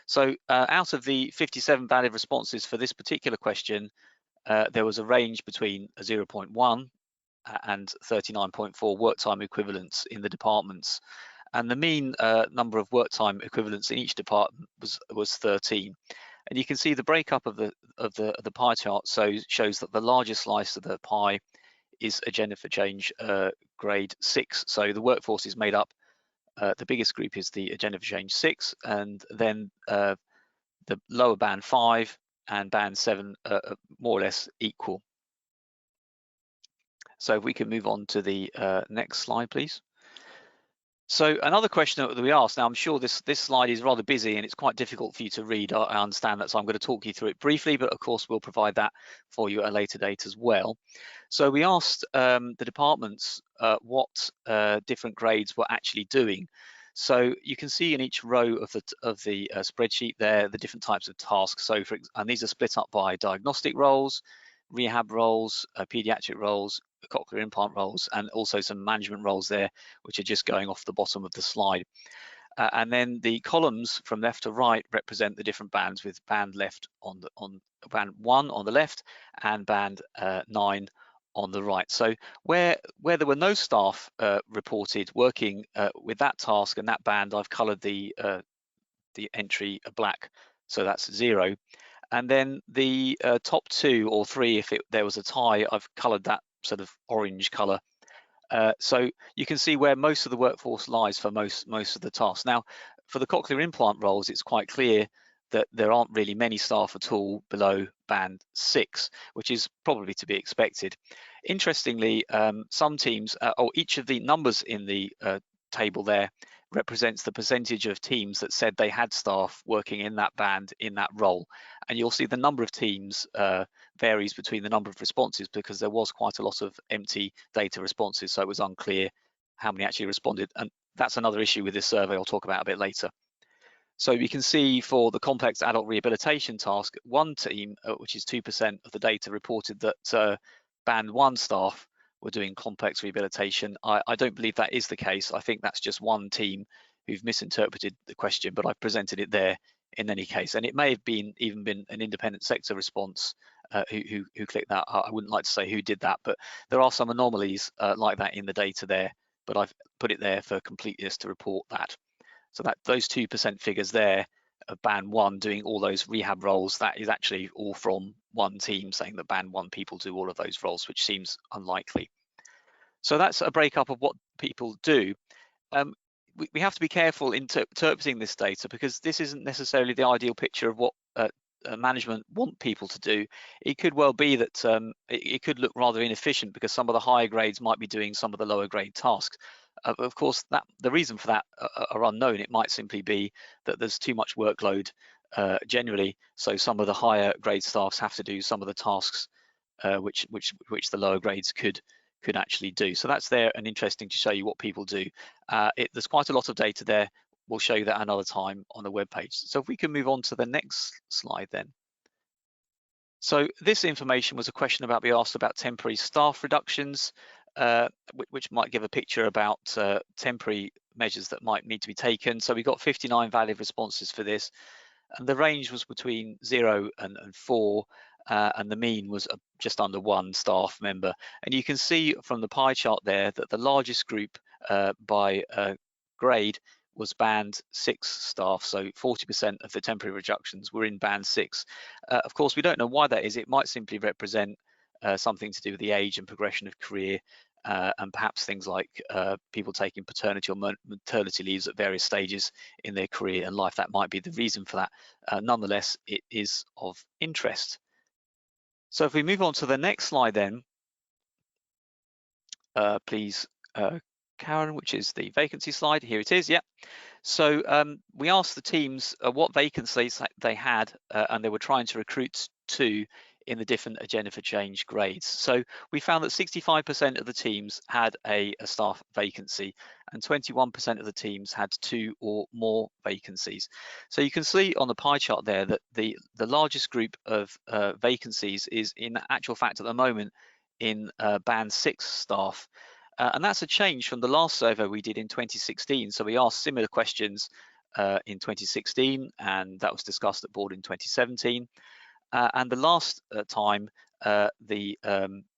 So out of the 57 valid responses for this particular question, there was a range between 0.1 and 39.4 work time equivalents in the departments. And the mean number of work time equivalents in each department was 13. And you can see the breakup of the pie chart shows that the largest slice of the pie is agenda for change grade 6. So the workforce is made up, the biggest group is the agenda for change 6, and then the lower band 5 and band 7 are more or less equal. So if we can move on to the next slide, please. So another question that we asked, now I'm sure this slide is rather busy and it's quite difficult for you to read. I understand that, so I'm going to talk you through it briefly, but of course we'll provide that for you at a later date as well. So we asked the departments what different grades were actually doing. So you can see in each row of the spreadsheet there the different types of tasks. So and these are split up by diagnostic roles, rehab roles, pediatric roles, cochlear implant roles, and also some management roles there, which are just going off the bottom of the slide. And then the columns from left to right represent the different bands, with band left on band 1 on the left and band 9 on the right. So where there were no staff reported working with that task and that band, I've coloured the entry black, so that's 0. And then the top 2 or 3, if there was a tie, I've coloured that sort of orange colour. So you can see where most of the workforce lies for most of the tasks. Now, for the cochlear implant roles, it's quite clear that there aren't really many staff at all below band 6, which is probably to be expected. Interestingly, some teams, or each of the numbers in the table there represents the percentage of teams that said they had staff working in that band, in that role. And you'll see the number of teams varies between the number of responses, because there was quite a lot of empty data responses, so it was unclear how many actually responded. And that's another issue with this survey I'll talk about a bit later. So you can see for the complex adult rehabilitation task, one team, which is 2% of the data, reported that band 1 staff were doing complex rehabilitation. I don't believe that is the case. I think that's just one team who've misinterpreted the question, but I've presented it there in any case. And it may have even been an independent sector response who clicked that. I wouldn't like to say who did that, but there are some anomalies like that in the data there, but I've put it there for completeness to report that. So that those 2% figures there of band 1 doing all those rehab roles, that is actually all from one team saying that band 1 people do all of those roles, which seems unlikely. So that's a breakup of what people do. We have to be careful interpreting this data, because this isn't necessarily the ideal picture of what management want people to do. It could well be that it could look rather inefficient, because some of the higher grades might be doing some of the lower grade tasks. Of course, the reason for that are unknown. It might simply be that there's too much workload generally, so some of the higher grade staffs have to do some of the tasks which the lower grades could actually do. So that's there and interesting to show you what people do. There's quite a lot of data there. We'll show you that another time on the web page. So if we can move on to the next slide then. So this information was a question about, we asked about temporary staff reductions, which might give a picture about temporary measures that might need to be taken. So we got 59 valid responses for this, and the range was between 0 and 4, and the mean was just under 1 staff member. And you can see from the pie chart there that the largest group by grade was band 6 staff, so 40% of the temporary reductions were in band 6. Of course, we don't know why that is. It might simply represent something to do with the age and progression of career, and perhaps things like people taking paternity or maternity leaves at various stages in their career and life. That might be the reason for that. Nonetheless, it is of interest. So if we move on to the next slide then, please, Karen, which is the vacancy slide. Here it is, yeah. So we asked the teams what vacancies they had, and they were trying to recruit to in the different agenda for change grades. So we found that 65% of the teams had a staff vacancy, and 21% of the teams had 2 or more vacancies. So you can see on the pie chart there that the largest group of vacancies is in actual fact at the moment in band 6 staff. And that's a change from the last survey we did in 2016. So we asked similar questions in 2016, and that was discussed at board in 2017. And the last time, the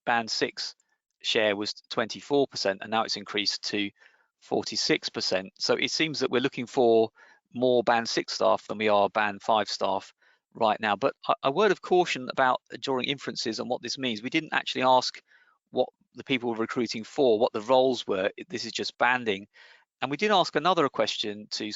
band 6 share was 24%, and now it's increased to 46%. So it seems that we're looking for more band 6 staff than we are band 5 staff right now. But a word of caution about drawing inferences on what this means. We didn't actually ask what the people were recruiting for, what the roles were. This is just banding. And we did ask another question to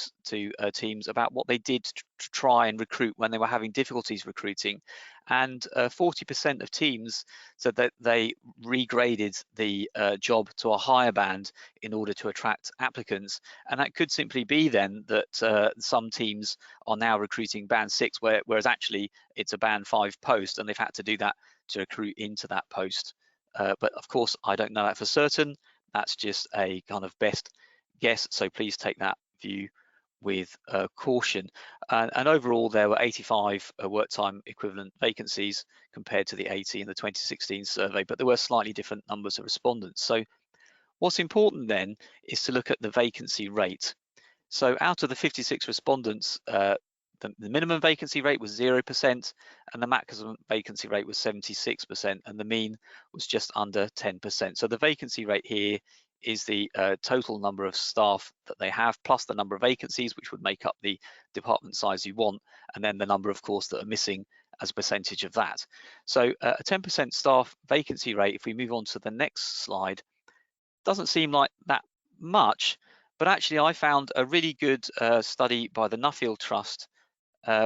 teams about what they did to try and recruit when they were having difficulties recruiting. And 40% of teams said that they regraded the job to a higher band in order to attract applicants. And that could simply be then that some teams are now recruiting band 6, whereas actually it's a band 5 post, and they've had to do that to recruit into that post. But of course, I don't know that for certain. That's just a kind of best guess, so please take that view with caution. And overall, there were 85 work time equivalent vacancies compared to the 80 in the 2016 survey, but there were slightly different numbers of respondents. So what's important then is to look at the vacancy rate. So out of the 56 respondents, the minimum vacancy rate was 0%, and the maximum vacancy rate was 76%, and the mean was just under 10%. So the vacancy rate here is the total number of staff that they have, plus the number of vacancies, which would make up the department size you want, and then the number, of course, that are missing as a percentage of that. So a 10% staff vacancy rate, if we move on to the next slide, doesn't seem like that much, but actually I found a really good study by the Nuffield Trust,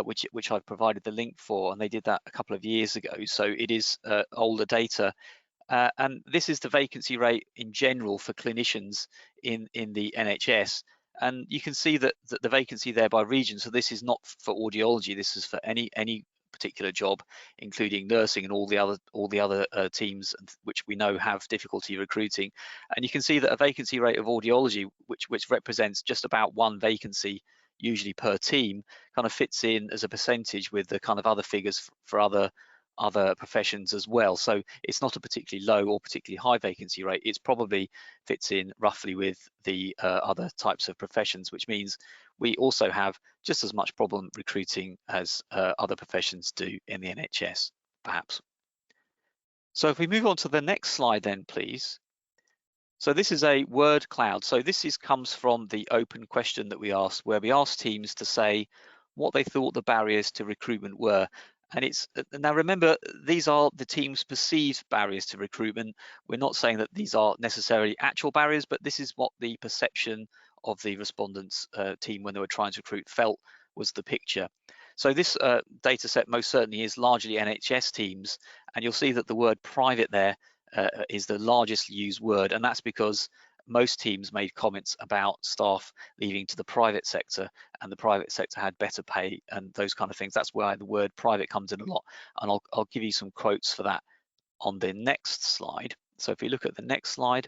which I've provided the link for, and they did that a couple of years ago. So it is older data. And this is the vacancy rate in general for clinicians in the NHS. And you can see that the vacancy there by region, so this is not for audiology, this is for any particular job, including nursing and all the other teams which we know have difficulty recruiting. And you can see that a vacancy rate of audiology, which represents just about 1 vacancy usually per team, kind of fits in as a percentage with the kind of other figures for other professions as well. So it's not a particularly low or particularly high vacancy rate. It's probably fits in roughly with the other types of professions, which means we also have just as much problem recruiting as other professions do in the NHS, perhaps. So if we move on to the next slide then, please. So this is a word cloud. So this comes from the open question that we asked, where we asked teams to say what they thought the barriers to recruitment were. And it's now, remember, these are the team's perceived barriers to recruitment. We're not saying that these are necessarily actual barriers, but this is what the perception of the respondents team when they were trying to recruit felt was the picture. So this data set most certainly is largely NHS teams, and you'll see that the word private there is the largest used word, and that's because most teams made comments about staff leaving to the private sector, and the private sector had better pay and those kind of things. That's why the word private comes in a lot, and I'll give you some quotes for that on the next slide. So if we look at the next slide.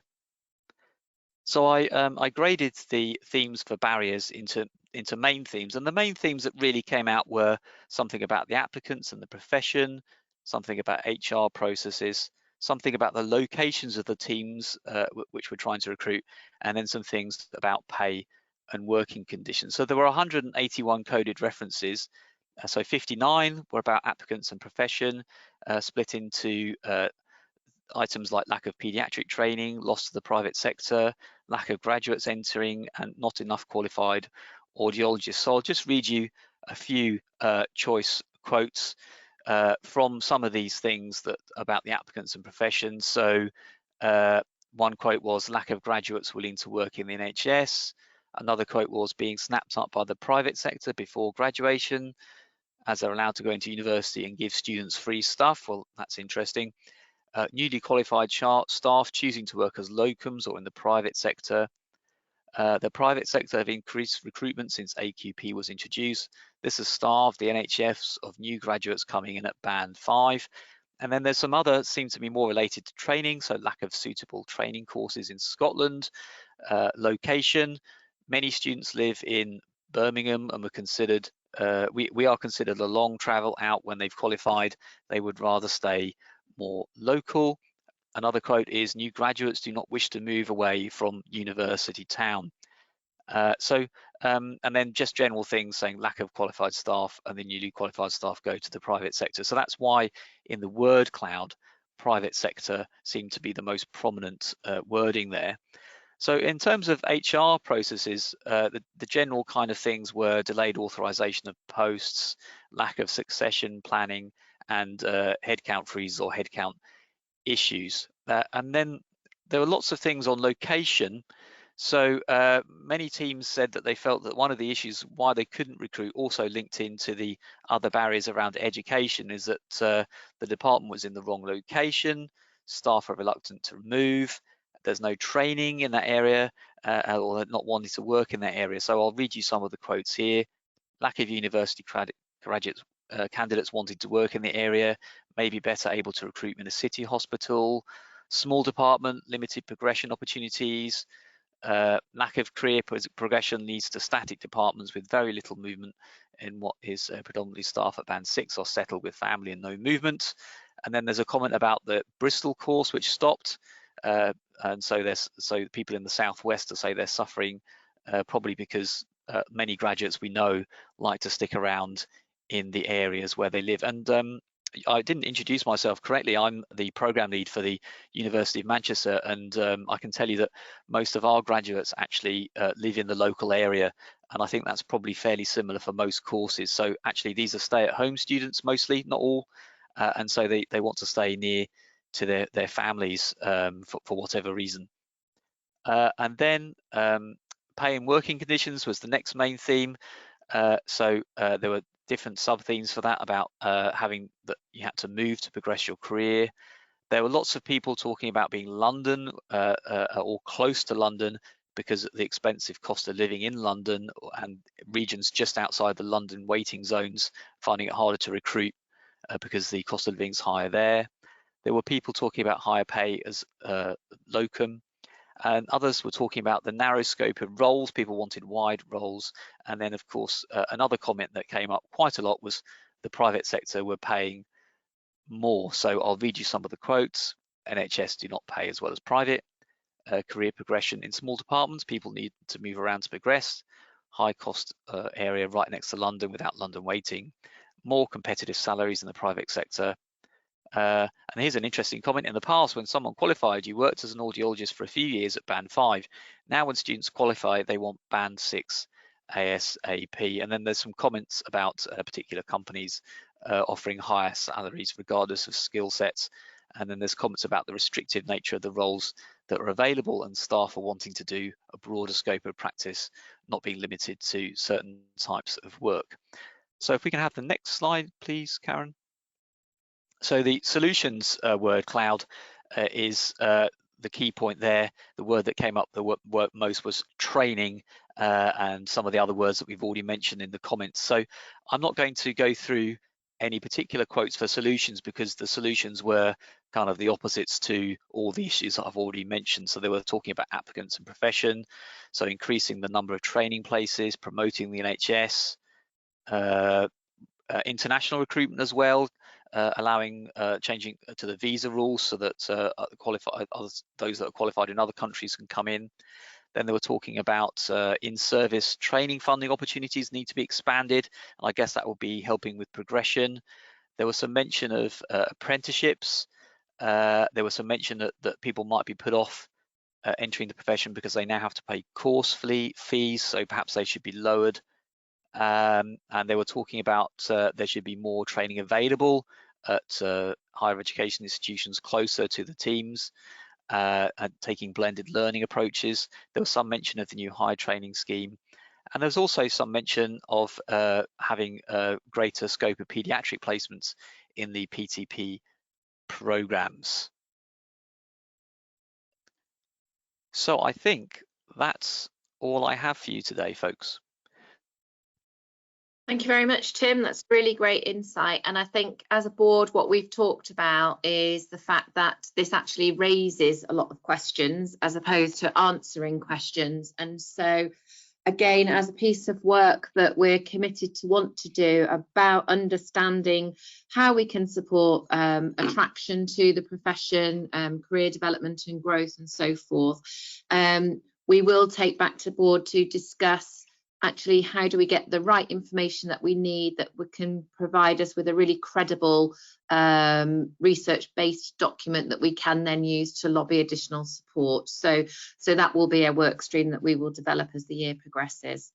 So I graded the themes for barriers into main themes, and the main themes that really came out were something about the applicants and the profession, something about HR processes, something about the locations of the teams which we're trying to recruit, and then some things about pay and working conditions. So there were 181 coded references. So 59 were about applicants and profession, split into items like lack of paediatric training, loss to the private sector, lack of graduates entering, and not enough qualified audiologists. So I'll just read you a few choice quotes from some of these things about the applicants and professions. So one quote was lack of graduates willing to work in the NHS. Another quote was being snapped up by the private sector before graduation, as they're allowed to go into university and give students free stuff. Well, that's interesting. Newly qualified staff choosing to work as locums or in the private sector. The private sector have increased recruitment since AQP was introduced. This has starved the NHS of new graduates coming in at band 5. And then there's some other seem to be more related to training, so lack of suitable training courses in Scotland, location. Many students live in Birmingham and were considered, we are considered a long travel out when they've qualified. They would rather stay more local. Another quote is, new graduates do not wish to move away from university town. And then just general things saying lack of qualified staff, and the newly qualified staff go to the private sector. So that's why in the word cloud, private sector seemed to be the most prominent wording there. So in terms of HR processes, the general kind of things were delayed authorization of posts, lack of succession planning, and headcount freeze or headcount issues. And then there were lots of things on location. So many teams said that they felt that one of the issues why they couldn't recruit, also linked into the other barriers around education, is that the department was in the wrong location, staff are reluctant to move, there's no training in that area, or they're not wanting to work in that area. So I'll read you some of the quotes here. Lack of university graduates, candidates wanting to work in the area, maybe better able to recruit in a city hospital, small department, limited progression opportunities, lack of career progression leads to static departments with very little movement in what is predominantly staff at band 6 or settled with family and no movement. And then there's a comment about the Bristol course which stopped, and so people in the southwest to say they're suffering probably because many graduates we know like to stick around in the areas where they live. And I didn't introduce myself correctly. I'm the program lead for the University of Manchester, and I can tell you that most of our graduates actually live in the local area, and I think that's probably fairly similar for most courses. So actually these are stay-at-home students mostly, not all, and so they want to stay near to their families for whatever reason. And then pay and working conditions was the next main theme. So there were different sub-themes for that, about having that you had to move to progress your career. There were lots of people talking about being London or close to London because of the expensive cost of living in London, and regions just outside the London waiting zones finding it harder to recruit because the cost of living is higher there. There were people talking about higher pay as locum, and others were talking about the narrow scope of roles. People wanted wide roles. And then of course another comment that came up quite a lot was the private sector were paying more. So I'll read you some of the quotes. NHS do not pay as well as private. Career progression in small departments, people need to move around to progress. High cost area right next to London without London waiting. More competitive salaries in the private sector. And here's an interesting comment. In the past, when someone qualified, you worked as an audiologist for a few years at band 5. Now when students qualify, they want band 6 ASAP. And then there's some comments about particular companies offering higher salaries regardless of skill sets. And then there's comments about the restrictive nature of the roles that are available, and staff are wanting to do a broader scope of practice, not being limited to certain types of work. So if we can have the next slide, please, Karen. So the solutions word cloud is the key point there. The word that came up the word most was training, and some of the other words that we've already mentioned in the comments. So I'm not going to go through any particular quotes for solutions because the solutions were kind of the opposites to all the issues that I've already mentioned. So they were talking about applicants and profession, so increasing the number of training places, promoting the NHS, international recruitment as well, allowing changing to the visa rules so that those that are qualified in other countries can come in. Then they were talking about in-service training funding opportunities need to be expanded, and I guess that will be helping with progression. There was some mention of apprenticeships. There was some mention that people might be put off entering the profession because they now have to pay course fees, so perhaps they should be lowered. And they were talking about there should be more training available at higher education institutions closer to the teams, and taking blended learning approaches. There was some mention of the new higher training scheme, and there's also some mention of having a greater scope of paediatric placements in the PTP programs. So I think that's all I have for you today, folks. Thank you very much, Tim. That's really great insight. And I think as a board, what we've talked about is the fact that this actually raises a lot of questions as opposed to answering questions. And so, again, as a piece of work that we're committed to want to do about understanding how we can support attraction to the profession, career development and growth and so forth, we will take back to board to discuss actually how do we get the right information that we need that can provide us with a really credible research-based document that we can then use to lobby additional support. So that will be a work stream that we will develop as the year progresses.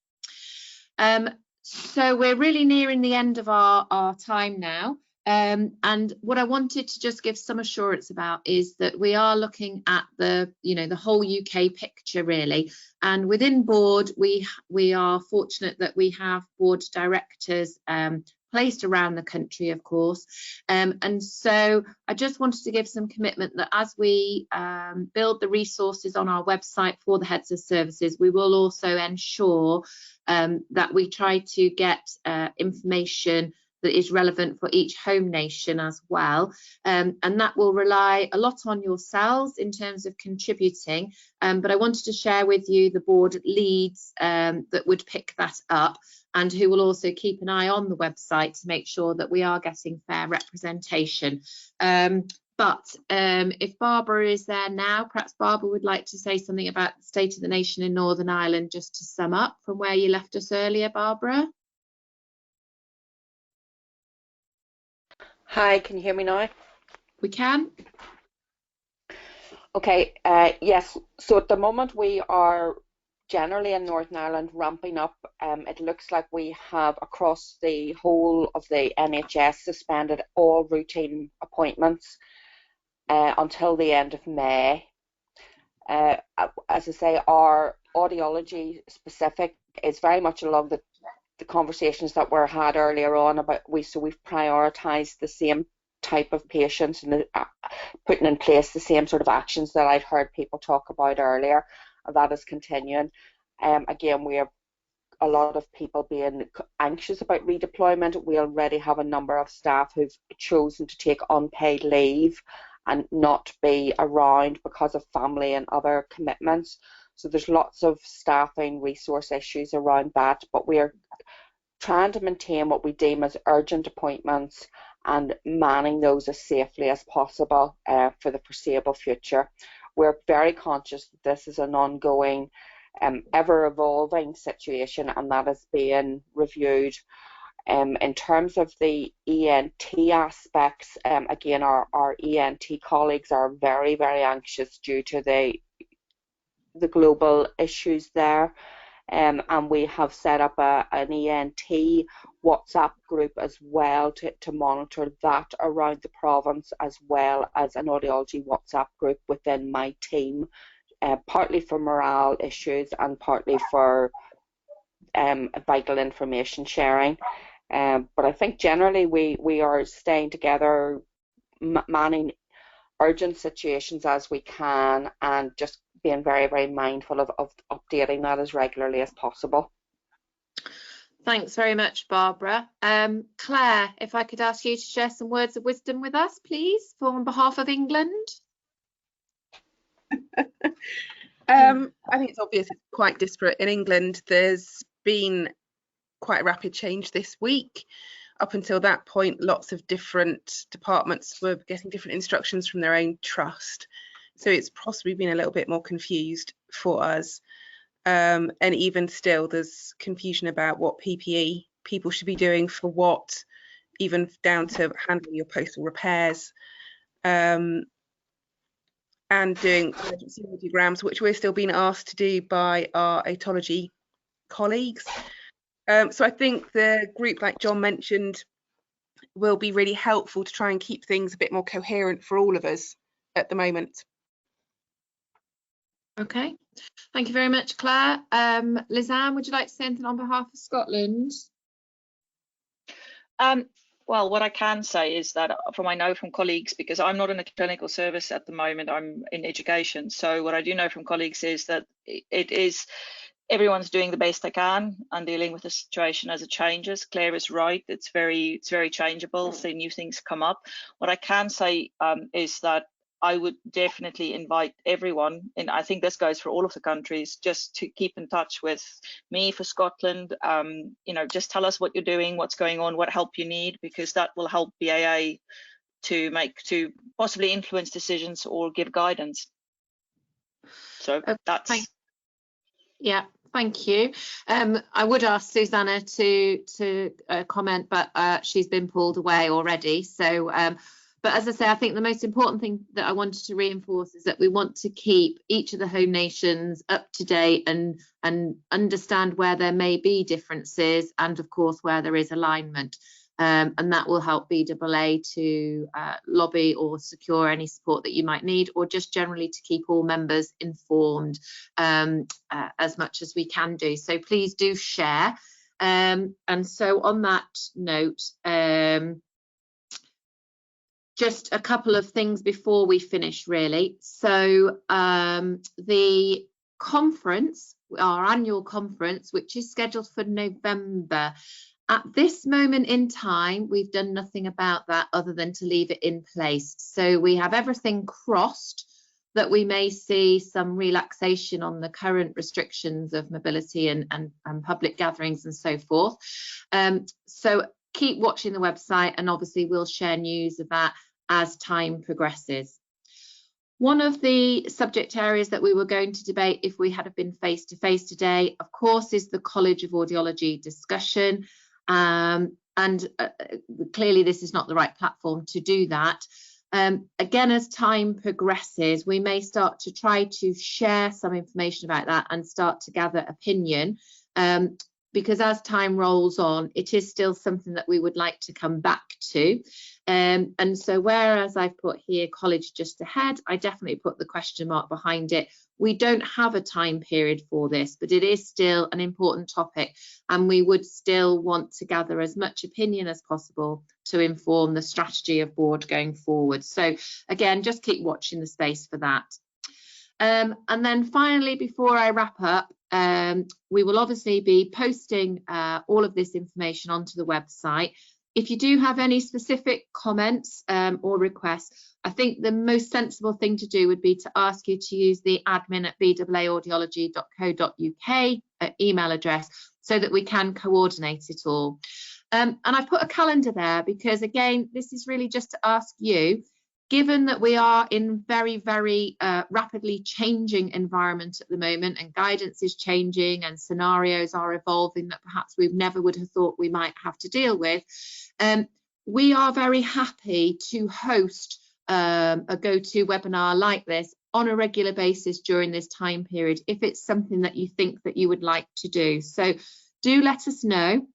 So we're really nearing the end of our time now. And what I wanted to just give some assurance about is that we are looking at the whole UK picture really. And within board, we are fortunate that we have board directors placed around the country, of course. And so I just wanted to give some commitment that as we build the resources on our website for the heads of services, we will also ensure that we try to get information that is relevant for each home nation as well, and that will rely a lot on yourselves in terms of contributing, but I wanted to share with you the board leads that would pick that up and who will also keep an eye on the website to make sure that we are getting fair representation. But if Barbara is there now, perhaps Barbara would like to say something about the state of the nation in Northern Ireland, just to sum up from where you left us earlier, Barbara. Hi, can you hear me now? We can. Okay, yes, so at the moment we are generally in Northern Ireland ramping up. It looks like we have across the whole of the NHS suspended all routine appointments until the end of May. As I say, our audiology specific is very much along the conversations that were had earlier on about we've prioritised the same type of patients and putting in place the same sort of actions that I'd heard people talk about earlier, and that is continuing. Again, we have a lot of people being anxious about redeployment. We already have a number of staff who've chosen to take unpaid leave and not be around because of family and other commitments. So there's lots of staffing resource issues around that, but we are trying to maintain what we deem as urgent appointments and manning those as safely as possible for the foreseeable future. We're very conscious that this is an ongoing, ever-evolving situation, and that is being reviewed. In terms of the ENT aspects, again, our ENT colleagues are very, very anxious due to the global issues there. And we have set up an ENT WhatsApp group as well to monitor that around the province, as well as an audiology WhatsApp group within my team, partly for morale issues and partly for vital information sharing. But I think generally we are staying together, manning urgent situations as we can, and just being very, very mindful of updating that as regularly as possible. Thanks very much, Barbara. Claire, if I could ask you to share some words of wisdom with us, please, on behalf of England. I think it's obvious it's quite disparate. In England, there's been quite a rapid change this week. Up until that point, lots of different departments were getting different instructions from their own trust. So it's possibly been a little bit more confused for us. And even still, there's confusion about what PPE people should be doing for what, even down to handling your postal repairs. And doing emergency audiograms, which we're still being asked to do by our audiology colleagues. So I think the group, like John mentioned, will be really helpful to try and keep things a bit more coherent for all of us at the moment. Okay, thank you very much, Claire. Lizanne, would you like to say anything on behalf of Scotland? Well, what I can say is that I know from colleagues, because I'm not in a clinical service at the moment, I'm in education. So what I do know from colleagues is that it is everyone's doing the best they can and dealing with the situation as it changes. Claire is right, it's very changeable, so new things come up. What I can say is that I would definitely invite everyone, and I think this goes for all of the countries, just to keep in touch with me for Scotland. You know, just tell us what you're doing, what's going on, what help you need, because that will help BAA to possibly influence decisions or give guidance. So that's thank you. I would ask Susanna to comment, but she's been pulled away already. So but as I say, I think the most important thing that I wanted to reinforce is that we want to keep each of the home nations up to date and understand where there may be differences, and of course where there is alignment. And that will help BAA to lobby or secure any support that you might need, or just generally to keep all members informed as much as we can do. So please do share. And so on that note, just a couple of things before we finish, really. So the conference, our annual conference, which is scheduled for November, at this moment in time, we've done nothing about that other than to leave it in place. So we have everything crossed that we may see some relaxation on the current restrictions of mobility and public gatherings and so forth. So keep watching the website, and obviously we'll share news of that as time progresses. One of the subject areas that we were going to debate if we had been face to face today, of course, is the College of Audiology discussion. Clearly this is not the right platform to do that. Again, as time progresses, we may start to try to share some information about that and start to gather opinion, because as time rolls on, it is still something that we would like to come back to. And so whereas I've put here college just ahead, I definitely put the question mark behind it. We don't have a time period for this, but it is still an important topic, and we would still want to gather as much opinion as possible to inform the strategy of board going forward. So again, just keep watching the space for that. And then finally, before I wrap up, we will obviously be posting all of this information onto the website. If you do have any specific comments or requests, I think the most sensible thing to do would be to ask you to use the admin@baaaudiology.co.uk email address so that we can coordinate it all. And I've put a calendar there because, again, this is really just to ask you, given that we are in very, very rapidly changing environment at the moment, and guidance is changing and scenarios are evolving that perhaps we never would have thought we might have to deal with, we are very happy to host a go-to webinar like this on a regular basis during this time period, if it's something that you think that you would like to do. So do let us know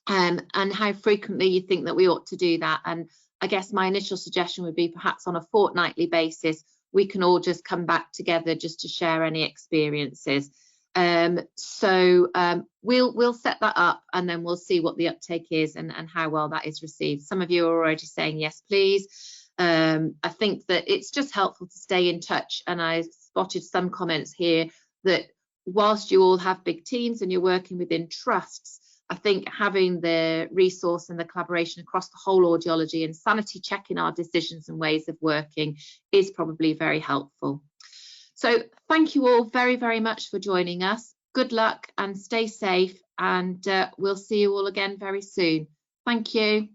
and how frequently you think that we ought to do that. And I guess my initial suggestion would be perhaps on a fortnightly basis, we can all just come back together just to share any experiences. We'll set that up, and then we'll see what the uptake is and how well that is received. Some of you are already saying yes, please. I think that it's just helpful to stay in touch, and I spotted some comments here that whilst you all have big teams and you're working within trusts, I think having the resource and the collaboration across the whole audiology and sanity checking our decisions and ways of working is probably very helpful. So thank you all very, very much for joining us. Good luck and stay safe, and we'll see you all again very soon. Thank you.